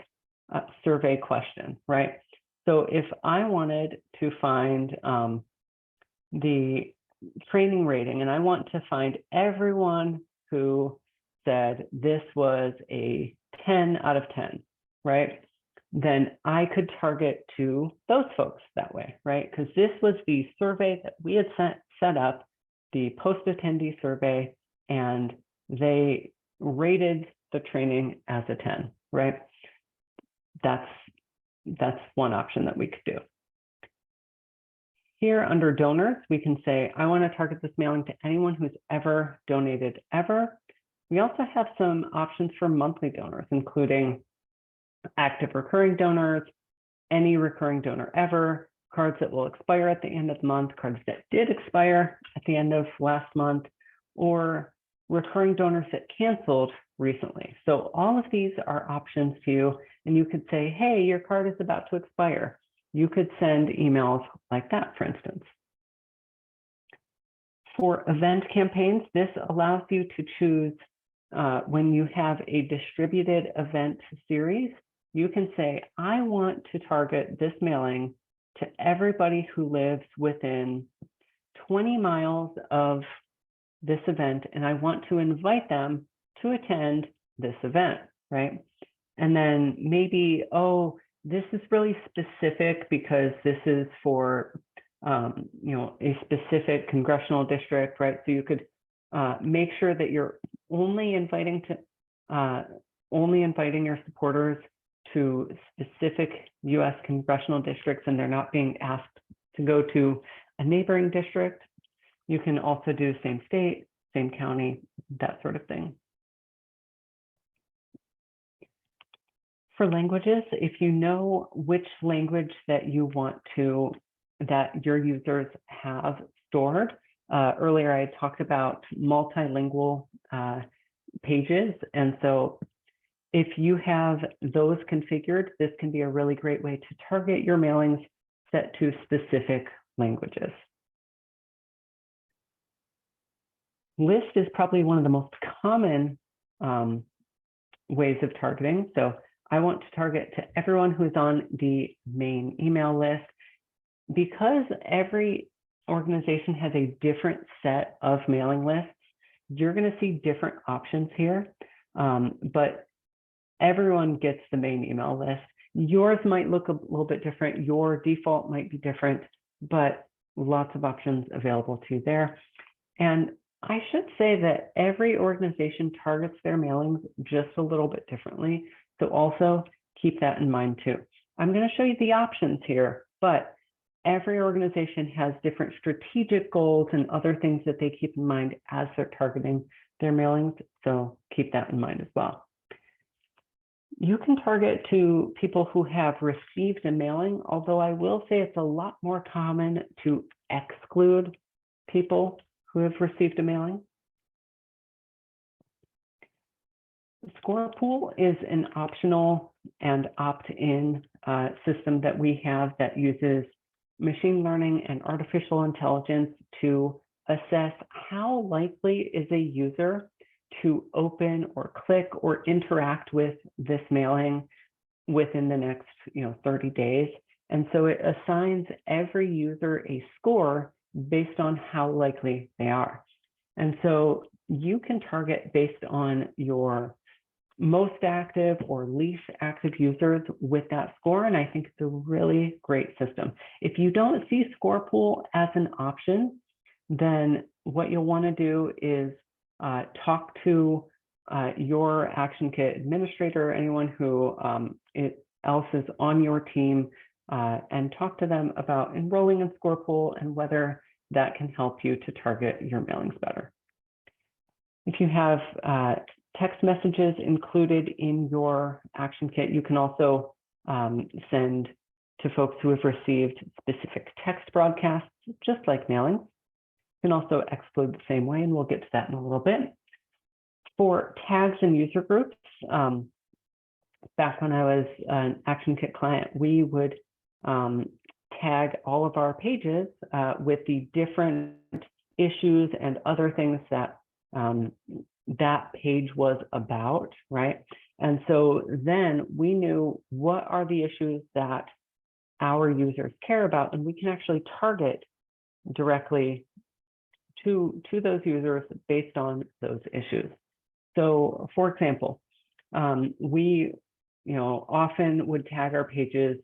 survey question, right? So if I wanted to find the training rating, and I want to find everyone who said this was a 10 out of 10, right? Then I could target to those folks that way, right? Because this was the survey that we had set up, the post-attendee survey, and they rated the training as a 10, right? That's one option that we could do. Here under donors, we can say, I want to target this mailing to anyone who's ever donated ever. We also have some options for monthly donors, including active recurring donors, any recurring donor ever, cards that will expire at the end of the month, cards that did expire at the end of last month, or recurring donors that canceled recently. So all of these are options to you, and you could say, hey, your card is about to expire. You could send emails like that, for instance. For event campaigns, this allows you to choose when you have a distributed event series, you can say, I want to target this mailing to everybody who lives within 20 miles of this event, and I want to invite them to attend this event, right? And then maybe, oh, this is really specific because this is for a specific congressional district, right? So you could make sure that you're only inviting your supporters to specific U.S. congressional districts, and they're not being asked to go to a neighboring district. You can also do same state, same county, that sort of thing. For languages, if you know which language that you want that your users have stored, earlier I talked about multilingual pages. And so if you have those configured, this can be a really great way to target your mailings set to specific languages. List is probably one of the most common ways of targeting. So I want to target to everyone who's on the main email list. Because every organization has a different set of mailing lists, you're going to see different options here, but everyone gets the main email list. Yours might look a little bit different. Your default might be different, but lots of options available to you there. And I should say that every organization targets their mailings just a little bit differently. So also keep that in mind too. I'm going to show you the options here, but every organization has different strategic goals and other things that they keep in mind as they're targeting their mailings. So keep that in mind as well. You can target to people who have received a mailing, although I will say it's a lot more common to exclude people who have received a mailing. Score Pool is an optional and opt-in system that we have that uses machine learning and artificial intelligence to assess how likely is a user to open or click or interact with this mailing within the next 30 days. And so it assigns every user a score based on how likely they are. And so you can target based on your most active or least active users with that score. And I think it's a really great system. If you don't see Score Pool as an option, then what you'll want to do is talk to your ActionKit administrator, or anyone who else is on your team, and talk to them about enrolling in Score Pool and whether that can help you to target your mailings better. If you have text messages included in your ActionKit, you can also send to folks who have received specific text broadcasts, just like mailing. You can also exclude the same way, and we'll get to that in a little bit. For tags and user groups, back when I was an ActionKit client, we would tag all of our pages with the different issues and other things that that page was about, right? And so then we knew what are the issues that our users care about, and we can actually target directly to those users based on those issues. So for example, we often would tag our pages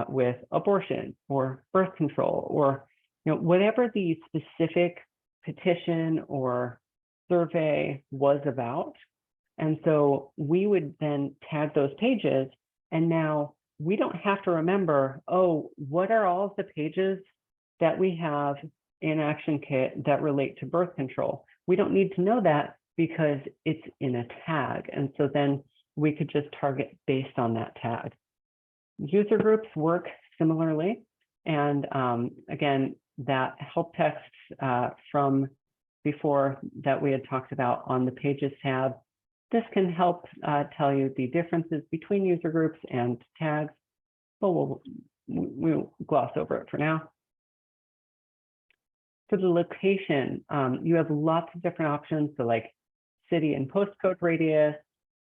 with abortion or birth control, or whatever the specific petition or survey was about. And so we would then tag those pages, and now we don't have to remember, oh, what are all of the pages that we have in ActionKit that relate to birth control? We don't need to know that because it's in a tag. And so then we could just target based on that tag. User groups work similarly. And again, that help text from before that we had talked about on the Pages tab. This can help tell you the differences between user groups and tags, but we'll gloss over it for now. For the location, you have lots of different options. So like city and postcode radius.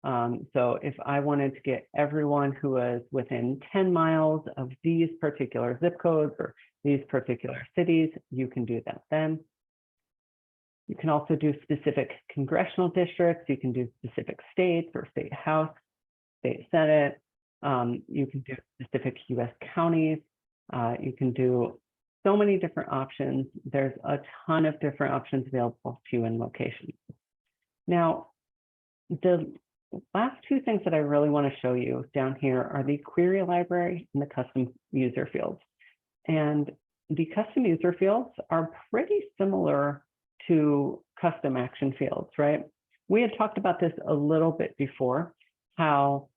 So if I wanted to get everyone who was within 10 miles of these particular zip codes or these particular cities, you can do that then. You can also do specific congressional districts. You can do specific states or state house, state senate. You can do specific US counties. You can do so many different options. There's a ton of different options available to you in locations. Now, the last two things that I really want to show you down here are the query library and the custom user fields. And the custom user fields are pretty similar to custom action fields, right? We had talked about this a little bit before, how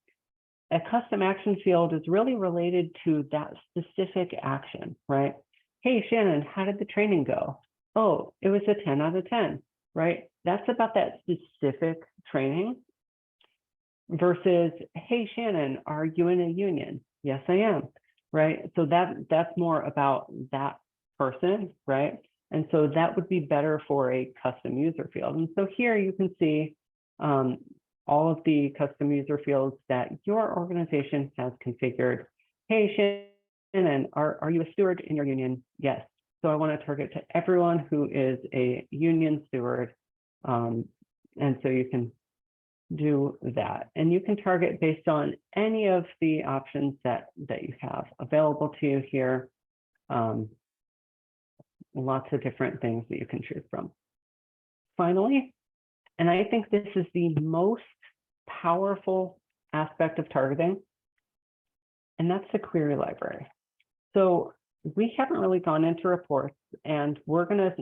a custom action field is really related to that specific action, right? Hey, Shannon, how did the training go? Oh, it was a 10 out of 10, right? That's about that specific training versus, hey, Shannon, are you in a union? Yes, I am, right? So that's more about that person, right? And so that would be better for a custom user field. And so here you can see all of the custom user fields that your organization has configured. Hey, Shannon, are you a steward in your union? Yes. So I want to target to everyone who is a union steward. And so you can do that. And you can target based on any of the options that you have available to you here. Lots of different things that you can choose from. Finally, and I think this is the most powerful aspect of targeting, and that's the query library. So we haven't really gone into reports, and we're going to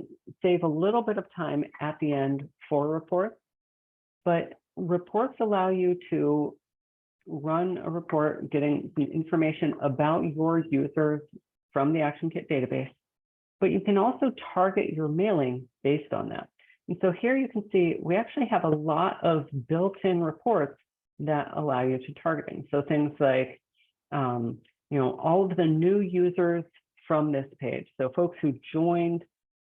save a little bit of time at the end for reports, but reports allow you to run a report getting the information about your users from the ActionKit database, but you can also target your mailing based on that. And so here you can see we actually have a lot of built-in reports that allow you to targeting. So things like, all of the new users from this page. So folks who joined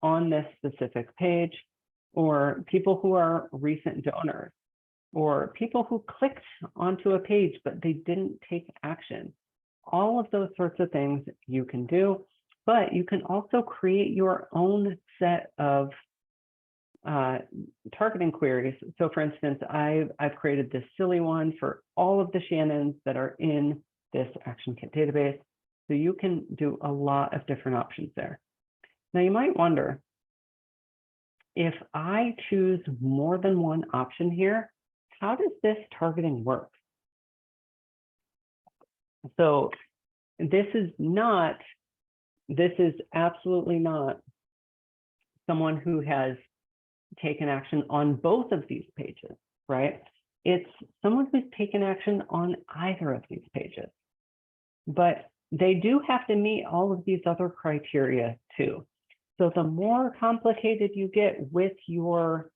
on this specific page, or people who are recent donors, or people who clicked onto a page, but they didn't take action. All of those sorts of things you can do, but you can also create your own set of targeting queries. So for instance, I've created this silly one for all of the Shannons that are in this ActionKit database. So you can do a lot of different options there. Now you might wonder, if I choose more than one option here, how does this targeting work? So this is absolutely not someone who has taken action on both of these pages, right? It's someone who's taken action on either of these pages. But they do have to meet all of these other criteria too. So the more complicated you get with your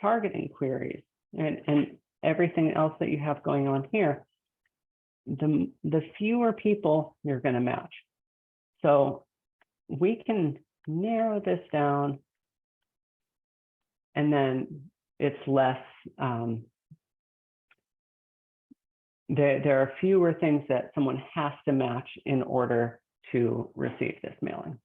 targeting queries and everything else that you have going on here, the fewer people you're going to match. So we can narrow this down, and then it's less, there are fewer things that someone has to match in order to receive this mailing.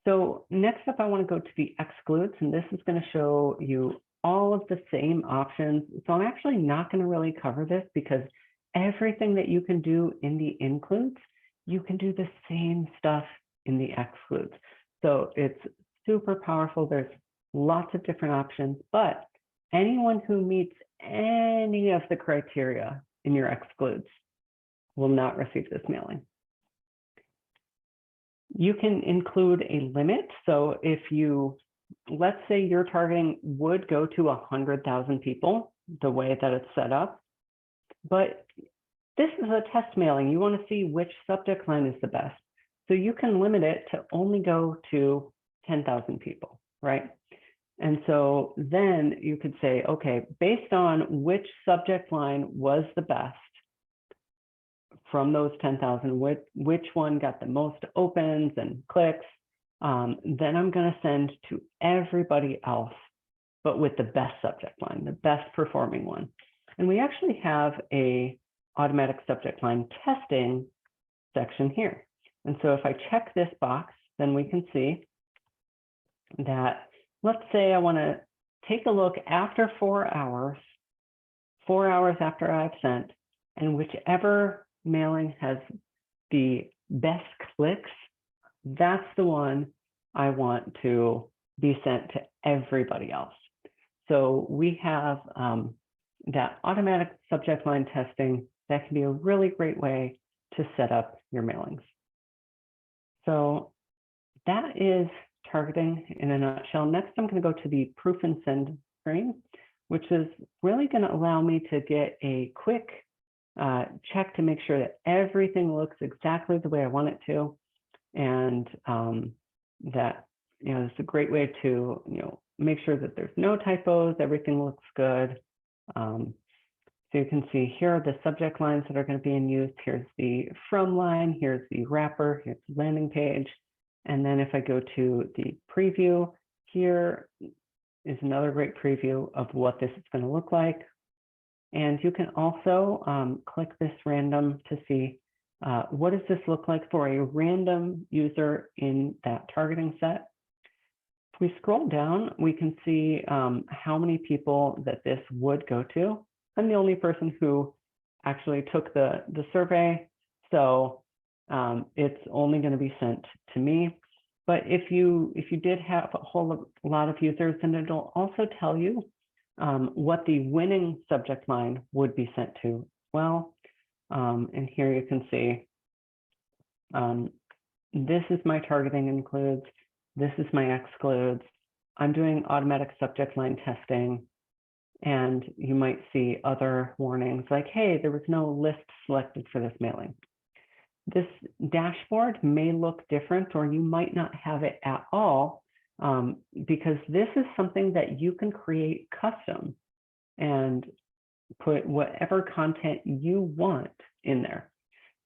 So next up, I want to go to the excludes, and this is going to show you all of the same options. So I'm actually not going to really cover this because everything that you can do in the includes, you can do the same stuff in the excludes. So it's super powerful. There's lots of different options, but anyone who meets any of the criteria in your excludes will not receive this mailing. You can include a limit. So if you, let's say your targeting would go to 100,000 people, the way that it's set up, but this is a test mailing. You want to see which subject line is the best. So you can limit it to only go to 10,000 people, right? And so then you could say, okay, based on which subject line was the best from those 10,000, which one got the most opens and clicks, then I'm going to send to everybody else, but with the best subject line, the best performing one. And we actually have a automatic subject line testing section here. And so if I check this box, then we can see that, let's say I want to take a look after 4 hours after I've sent, and whichever mailing has the best clicks, that's the one I want to be sent to everybody else. So we have that automatic subject line testing. That can be a really great way to set up your mailings. So that is targeting in a nutshell. Next, I'm going to go to the proof and send screen, which is really going to allow me to get a quick check to make sure that everything looks exactly the way I want it to. And that, it's a great way to, make sure that there's no typos, everything looks good. So you can see here are the subject lines that are going to be in use. Here's the from line, here's the wrapper, here's the landing page. And then if I go to the preview, here is another great preview of what this is going to look like. And you can also click this random to see what does this look like for a random user in that targeting set. If we scroll down, we can see how many people that this would go to. I'm the only person who actually took the survey, so it's only going to be sent to me. But if you did have a whole lot of users, then it'll also tell you what the winning subject line would be sent to as well. And here you can see this is my targeting includes, this is my excludes. I'm doing automatic subject line testing. And you might see other warnings like, hey, there was no list selected for this mailing. This dashboard may look different, or you might not have it at all, because this is something that you can create custom and put whatever content you want in there.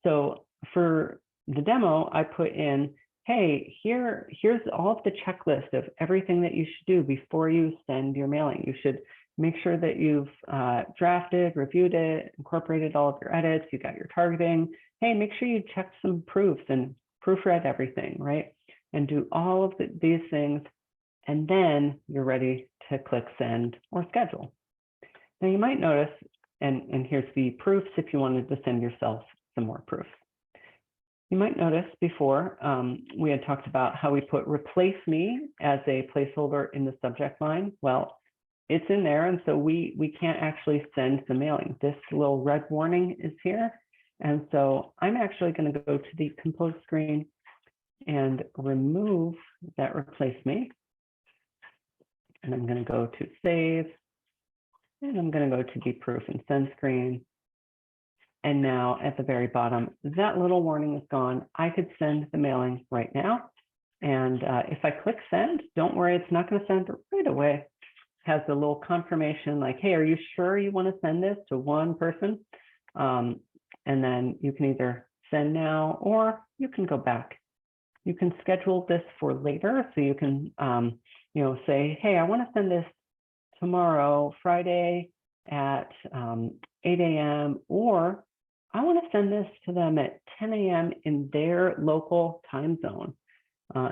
So for the demo, I put in, hey, here's all of the checklist of everything that you should do before you send your mailing. You should make sure that you've drafted, reviewed it, incorporated all of your edits, you got your targeting. Hey, make sure you check some proofs and proofread everything, right? And do all of these things, and then you're ready to click send or schedule. Now you might notice, and here's the proofs if you wanted to send yourself some more proofs. You might notice before we had talked about how we put replace me as a placeholder in the subject line. Well, it's in there, and so we can't actually send the mailing. This little red warning is here, and so I'm actually going to go to the compose screen and remove that replace me, and I'm going to go to save, and I'm going to go to the proof and send screen. And now at the very bottom, that little warning is gone. I could send the mailing right now, and if I click send, don't worry, it's not going to send right away. Has a little confirmation like, hey, are you sure you want to send this to one person? And then you can either send now, or you can go back. You can schedule this for later. So you can, say, hey, I want to send this tomorrow, Friday at 8 a.m. Or I want to send this to them at 10 a.m. in their local time zone.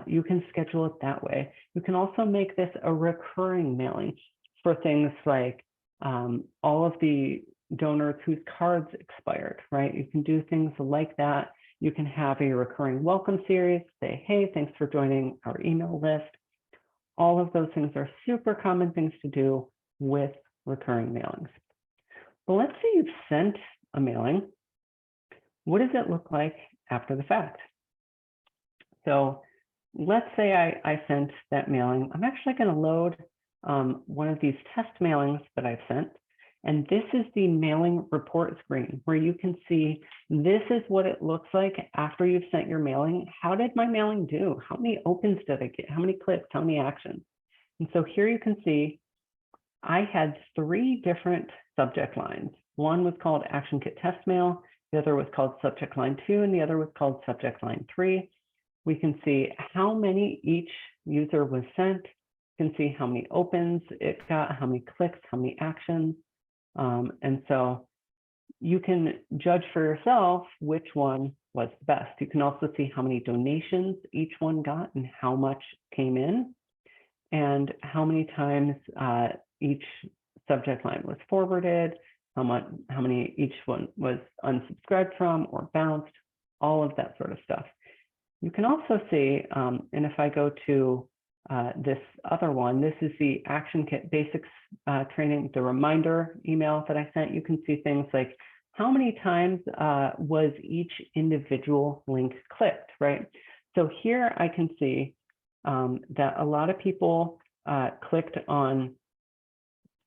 You can schedule it that way. You can also make this a recurring mailing for things like all of the donors whose cards expired, right? You can do things like that. You can have a recurring welcome series, say, hey, thanks for joining our email list. All of those things are super common things to do with recurring mailings. But let's say you've sent a mailing. What does it look like after the fact? So let's say I sent that mailing. I'm actually going to load one of these test mailings that I've sent. And this is the mailing report screen where you can see this is what it looks like after you've sent your mailing. How did my mailing do? How many opens did I get? How many clicks? How many actions? And so here you can see I had 3 different subject lines. One was called ActionKit Test Mail, the other was called Subject Line 2, and the other was called Subject Line 3. We can see how many each user was sent. You can see how many opens it got, how many clicks, how many actions. And so you can judge for yourself which one was the best. You can also see how many donations each one got and how much came in, and how many times each subject line was forwarded, how many each one was unsubscribed from or bounced, all of that sort of stuff. You can also see, and if I go to this other one, this is the ActionKit Basics training, the reminder email that I sent. You can see things like how many times was each individual link clicked, right? So here I can see that a lot of people clicked on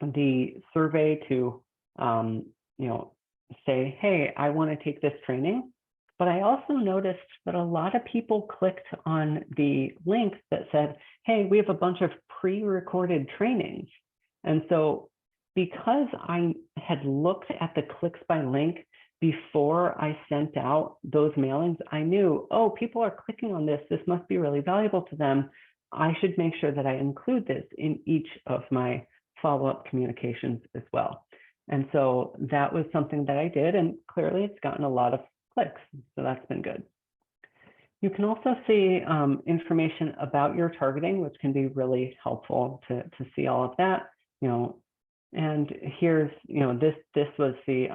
the survey to, say, hey, I want to take this training. But I also noticed that a lot of people clicked on the link that said, hey, we have a bunch of pre-recorded trainings. And so because I had looked at the clicks by link before I sent out those mailings, I knew, oh, people are clicking on this. This must be really valuable to them. I should make sure that I include this in each of my follow-up communications as well. And so that was something that I did, and clearly it's gotten a lot of clicks, so that's been good. You can also see information about your targeting, which can be really helpful to see all of that. And here's, this was the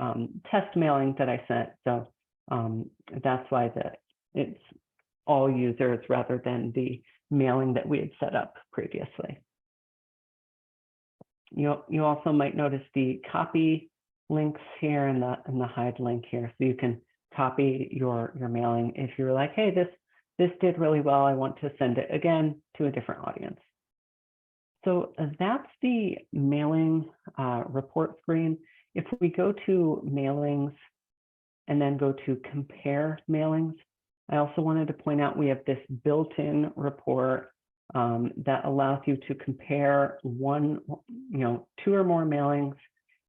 test mailing that I sent, so that's why it's all users rather than the mailing that we had set up previously. You also might notice the copy links here and the hide link here, so you can copy your mailing if you're like, hey, this did really well, I want to send it again to a different audience. So that's the mailing report screen. If we go to mailings and then go to compare mailings, I also wanted to point out we have this built-in report that allows you to compare two or more mailings.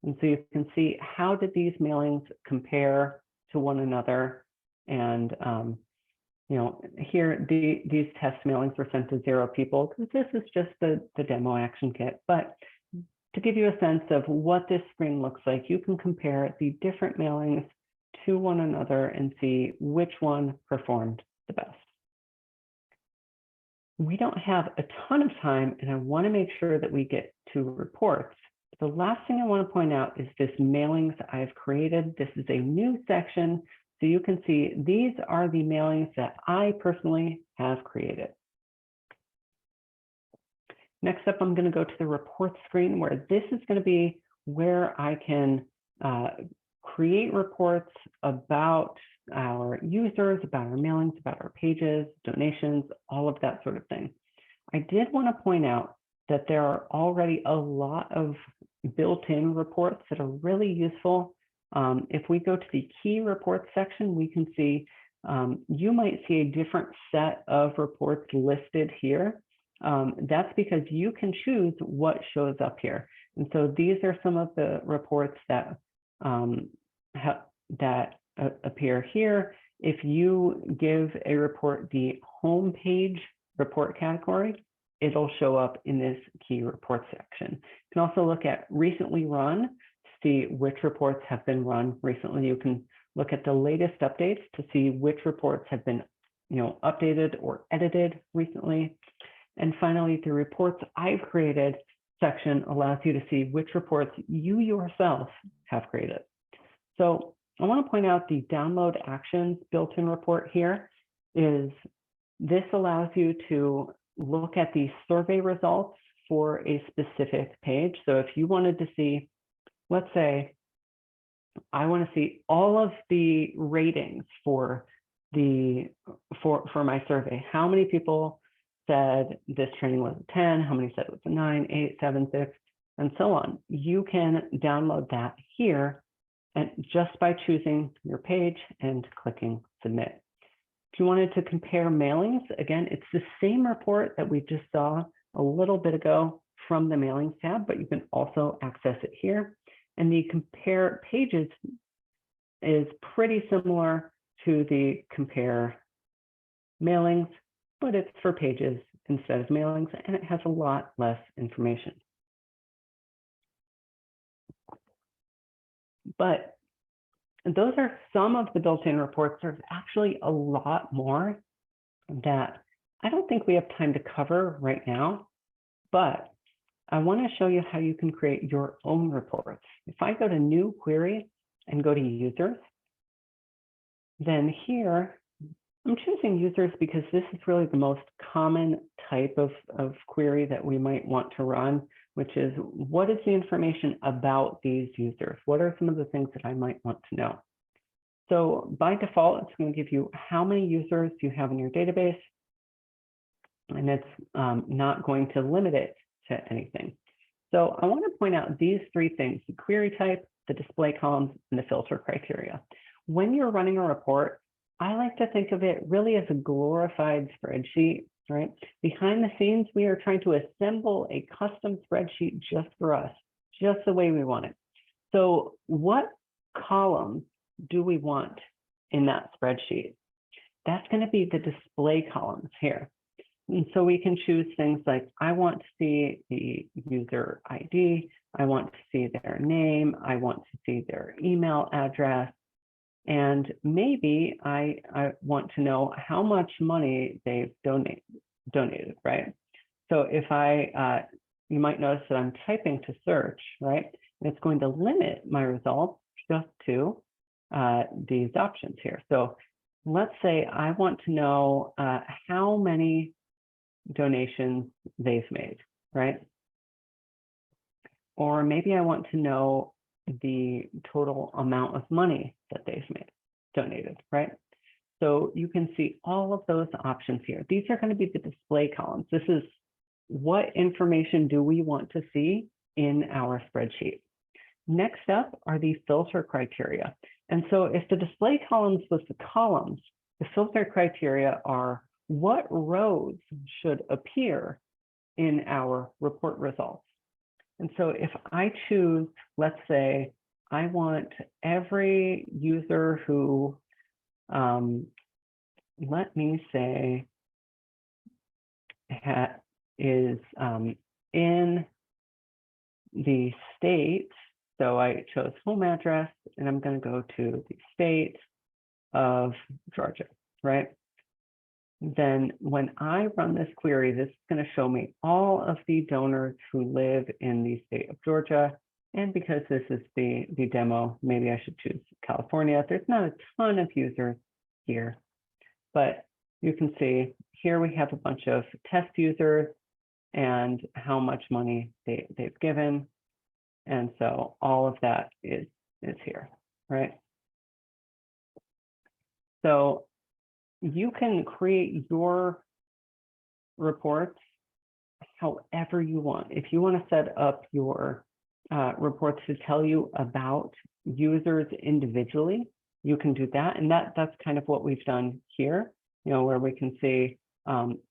And so you can see how did these mailings compare to one another. And here these test mailings were sent to 0 people because this is just the demo action kit. But to give you a sense of what this screen looks like, you can compare the different mailings to one another and see which one performed the best. We don't have a ton of time, and I want to make sure that we get to reports. The last thing I want to point out is this mailings I've created. This is a new section, so you can see these are the mailings that I personally have created. Next up, I'm going to go to the reports screen, where this is going to be where I can create reports about our users, about our mailings, about our pages, donations, all of that sort of thing. I did want to point out that there are already a lot of built-in reports that are really useful. If we go to the key reports section, we can see you might see a different set of reports listed here. That's because you can choose what shows up here. And so these are some of the reports that appear here. If you give a report the home page report category, it'll show up in this key report section. You can also look at recently run, see which reports have been run recently. You can look at the latest updates to see which reports have been updated or edited recently. And finally, the reports I've created section allows you to see which reports you yourself have created. So I want to point out the download actions built-in report here is this allows you to look at the survey results for a specific page. So if you wanted to see, let's say, I want to see all of the ratings for my survey. How many people said this training was a 10? How many said it was a 9, 8, 7, 6, and so on? You can download that here, and just by choosing your page and clicking submit. If you wanted to compare mailings, again, it's the same report that we just saw a little bit ago from the Mailings tab, but you can also access it here. And the Compare Pages is pretty similar to the Compare Mailings, but it's for pages instead of mailings, and it has a lot less information. But those are some of the built-in reports. There's actually a lot more that I don't think we have time to cover right now, but I want to show you how you can create your own reports. If I go to New Query and go to Users, then here I'm choosing Users because this is really the most common type of query that we might want to run, which is what is the information about these users? What are some of the things that I might want to know? So by default, it's going to give you how many users you have in your database, and it's not going to limit it to anything. So I want to point out these three things: the query type, the display columns, and the filter criteria. When you're running a report, I like to think of it really as a glorified spreadsheet, right? Behind the scenes, we are trying to assemble a custom spreadsheet just for us, just the way we want it. So what columns do we want in that spreadsheet? That's going to be the display columns here. And so we can choose things like, I want to see the user ID, I want to see their name, I want to see their email address, and maybe I want to know how much money they've donated, right? So if you might notice that I'm typing to search, right? And it's going to limit my results just to these options here. So let's say I want to know how many donations they've made, right? Or maybe I want to know the total amount of money that they've donated, right? So you can see all of those options here. These are going to be the display columns. This is what information do we want to see in our spreadsheet. Next up are the filter criteria. And so if the display columns was the columns, the filter criteria are what rows should appear in our report results. And so if I choose, let's say, I want every user who, let me say, is in the state. So I chose home address, and I'm going to go to the state of Georgia, right? Then when I run this query, this is going to show me all of the donors who live in the state of Georgia. And because this is the demo, maybe I should choose California. There's not a ton of users here, but you can see here we have a bunch of test users and how much money they've given. And so all of that is here, right? So you can create your reports however you want. If you want to set up your reports to tell you about users individually, you can do that. And that's kind of what we've done here, where we can see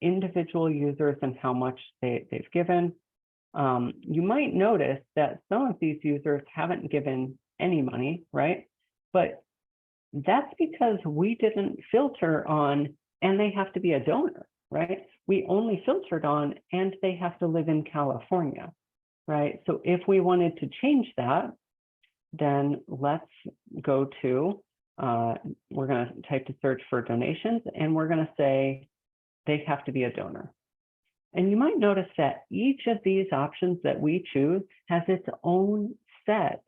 individual users and how much they've given. You might notice that some of these users haven't given any money, right? But that's because we didn't filter on, and they have to be a donor, right? We only filtered on, and they have to live in California, right? So if we wanted to change that, then let's go to, we're going to type to search for donations, and we're going to say they have to be a donor. And you might notice that each of these options that we choose has its own set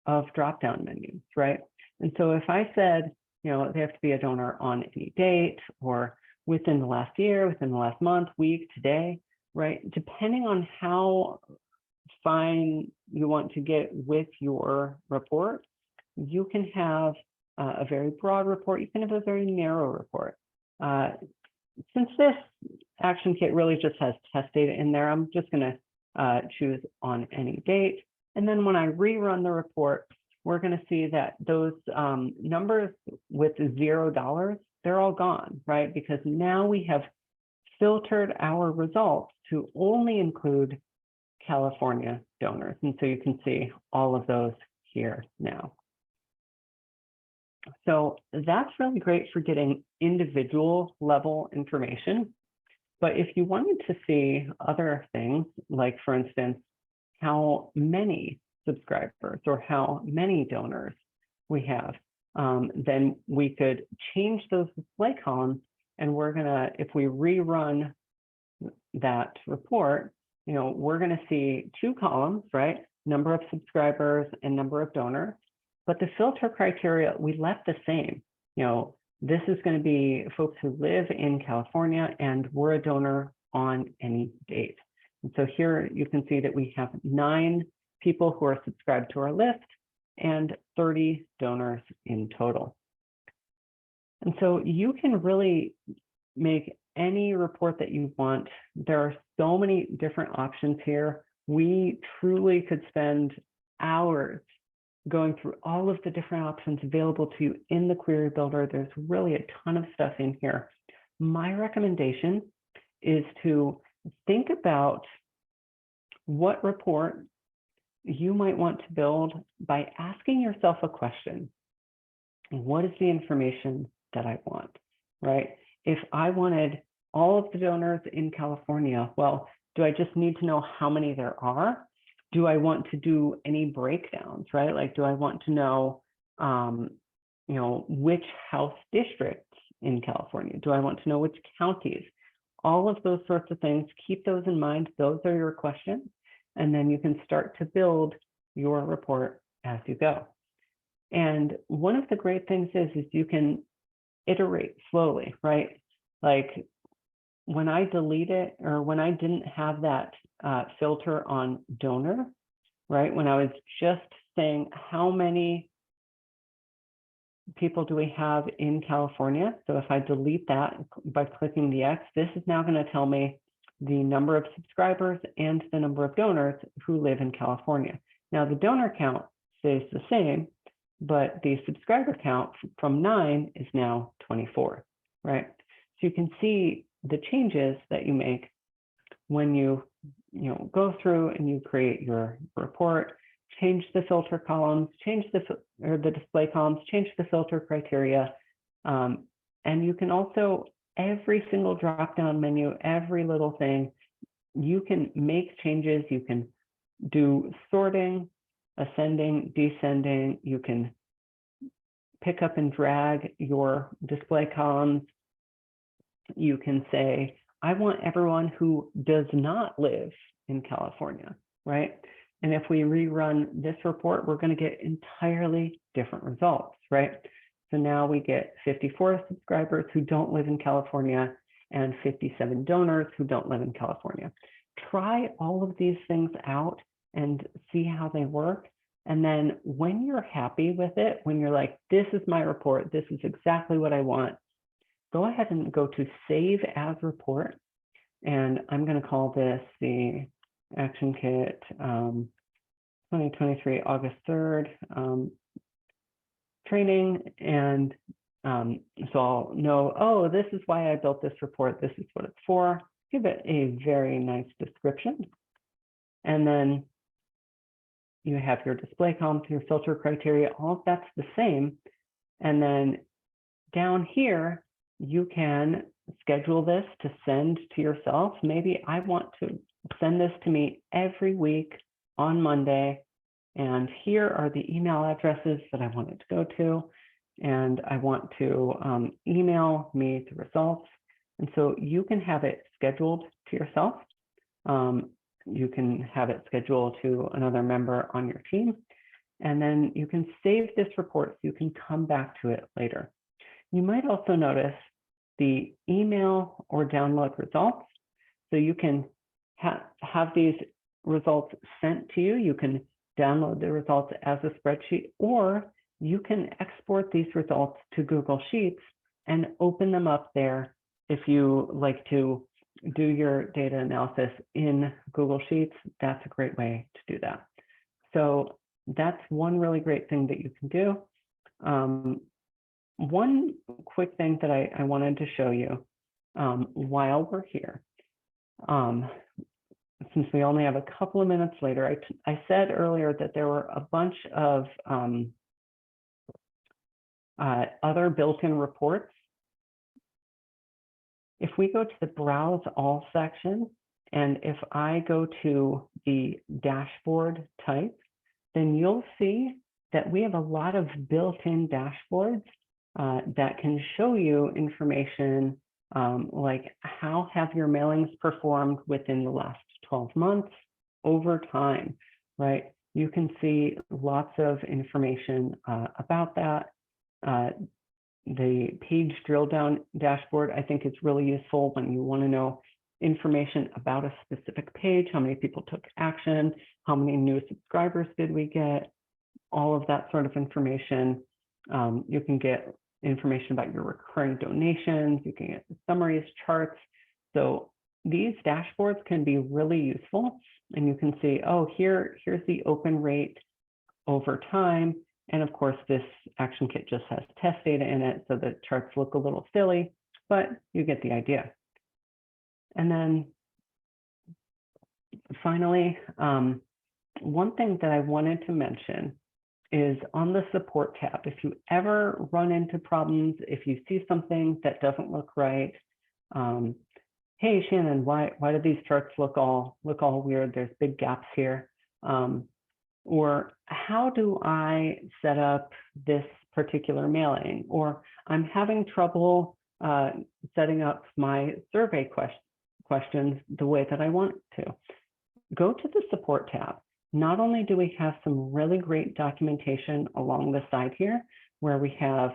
of drop-down menus, right? And so if I said, they have to be a donor on any date, or within the last year, within the last month, week, today, right? Depending on how fine you want to get with your report, you can have a very broad report. You can have a very narrow report. Since this ActionKit really just has test data in there, I'm just going to choose on any date. And then when I rerun the report, we're going to see that those numbers with $0, they're all gone, right? Because now we have filtered our results to only include California donors. And so you can see all of those here now. So that's really great for getting individual level information. But if you wanted to see other things, like for instance, how many subscribers or how many donors we have, then we could change those display columns. And we're gonna, if we rerun that report, we're gonna see two columns, right? Number of subscribers and number of donors. But the filter criteria, we left the same. This is going to be folks who live in California and were a donor on any date. And so here you can see that we have 9 people who are subscribed to our list and 30 donors in total. And so you can really make any report that you want. There are so many different options here. We truly could spend hours going through all of the different options available to you in the query builder. There's really a ton of stuff in here. My recommendation is to think about what report you might want to build by asking yourself a question. What is the information that I want, right? If I wanted all of the donors in California, well, do I just need to know how many there are? Do I want to do any breakdowns, right? Like, do I want to know, which House districts in California? Do I want to know which counties? All of those sorts of things, keep those in mind. Those are your questions. And then you can start to build your report as you go. And one of the great things is you can iterate slowly, right? Like when I delete it, or when I didn't have that filter on donor, right? When I was just saying how many people do we have in California? So if I delete that by clicking the X, this is now going to tell me the number of subscribers and the number of donors who live in California. Now the donor count stays the same, but the subscriber count from 9 is now 24, right? So you can see the changes that you make when you go through and you create your report, change the filter columns, change the display columns, change the filter criteria. And you can also, every single drop-down menu, every little thing, you can make changes. You can do sorting, ascending, descending. You can pick up and drag your display columns. You can say, I want everyone who does not live in California, right? And if we rerun this report, we're going to get entirely different results, right? So now we get 54 subscribers who don't live in California and 57 donors who don't live in California. Try all of these things out and see how they work. And then when you're happy with it, when you're like, this is my report, this is exactly what I want, go ahead and go to Save as Report. And I'm going to call this the ActionKit 2023 August 3rd training. And so I'll know, oh, this is why I built this report. This is what it's for. Give it a very nice description. And then you have your display columns, your filter criteria, all of that's the same. And then down here, you can schedule this to send to yourself. Maybe I want to send this to me every week on Monday. And here are the email addresses that I want it to go to. And I want to email me the results. And so you can have it scheduled to yourself. You can have it scheduled to another member on your team. And then you can save this report so you can come back to it later. You might also notice the email or download results. So you can have these results sent to you. You can download the results as a spreadsheet, or you can export these results to Google Sheets and open them up there if you like to do your data analysis in Google Sheets. That's a great way to do that. So that's one really great thing that you can do. One quick thing that I wanted to show you while we're here. Since we only have a couple of minutes later, I said earlier that there were a bunch of other built-in reports. If we go to the Browse All section, and if I go to the dashboard type, then you'll see that we have a lot of built-in dashboards that can show you information like how have your mailings performed within the last 12 months over time, right? You can see lots of information about that. The page drill down dashboard, I think, is really useful when you want to know information about a specific page, how many people took action, how many new subscribers did we get, all of that sort of information. You can get information about your recurring donations, you can get summaries, charts. So these dashboards can be really useful, and you can see, oh, here's the open rate over time. And of course, this ActionKit just has test data in it, so the charts look a little silly, but you get the idea. And then finally, one thing that I wanted to mention is on the support tab. If you ever run into problems, if you see something that doesn't look right, hey Shannon, why do these charts look all weird? There's big gaps here. Or how do I set up this particular mailing? Or I'm having trouble setting up my survey questions the way that I want to. Go to the support tab. Not only do we have some really great documentation along the side here, where we have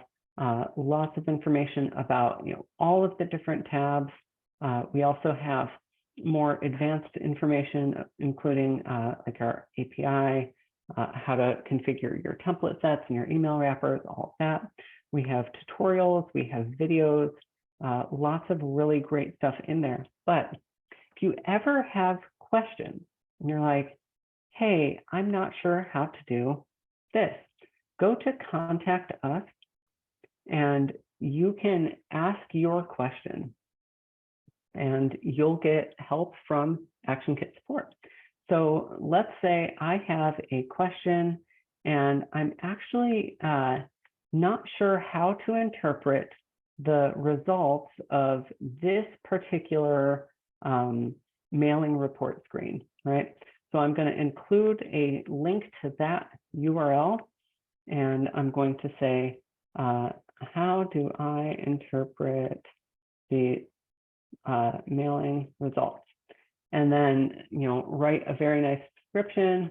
lots of information about all of the different tabs. We also have more advanced information, including like our API, how to configure your template sets and your email wrappers, all of that. We have tutorials, we have videos, lots of really great stuff in there. But if you ever have questions and you're like, hey, I'm not sure how to do this, go to Contact Us and you can ask your question and you'll get help from ActionKit support. So let's say I have a question and I'm actually not sure how to interpret the results of this particular mailing report screen, right? So I'm going to include a link to that URL, and I'm going to say, how do I interpret the mailing results? And then, write a very nice description,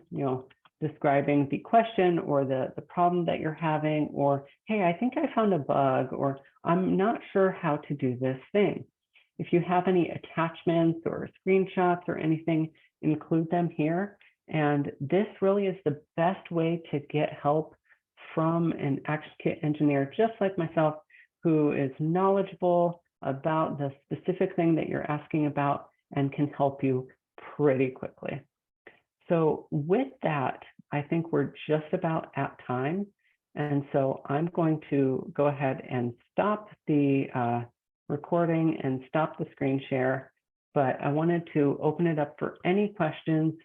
describing the question or the problem that you're having, or, hey, I think I found a bug, or I'm not sure how to do this thing. If you have any attachments or screenshots or anything, include them here. And this really is the best way to get help from an ActionKit engineer, just like myself, who is knowledgeable about the specific thing that you're asking about and can help you pretty quickly. So with that, I think we're just about at time. And so I'm going to go ahead and stop the recording and stop the screen share. But I wanted to open it up for any questions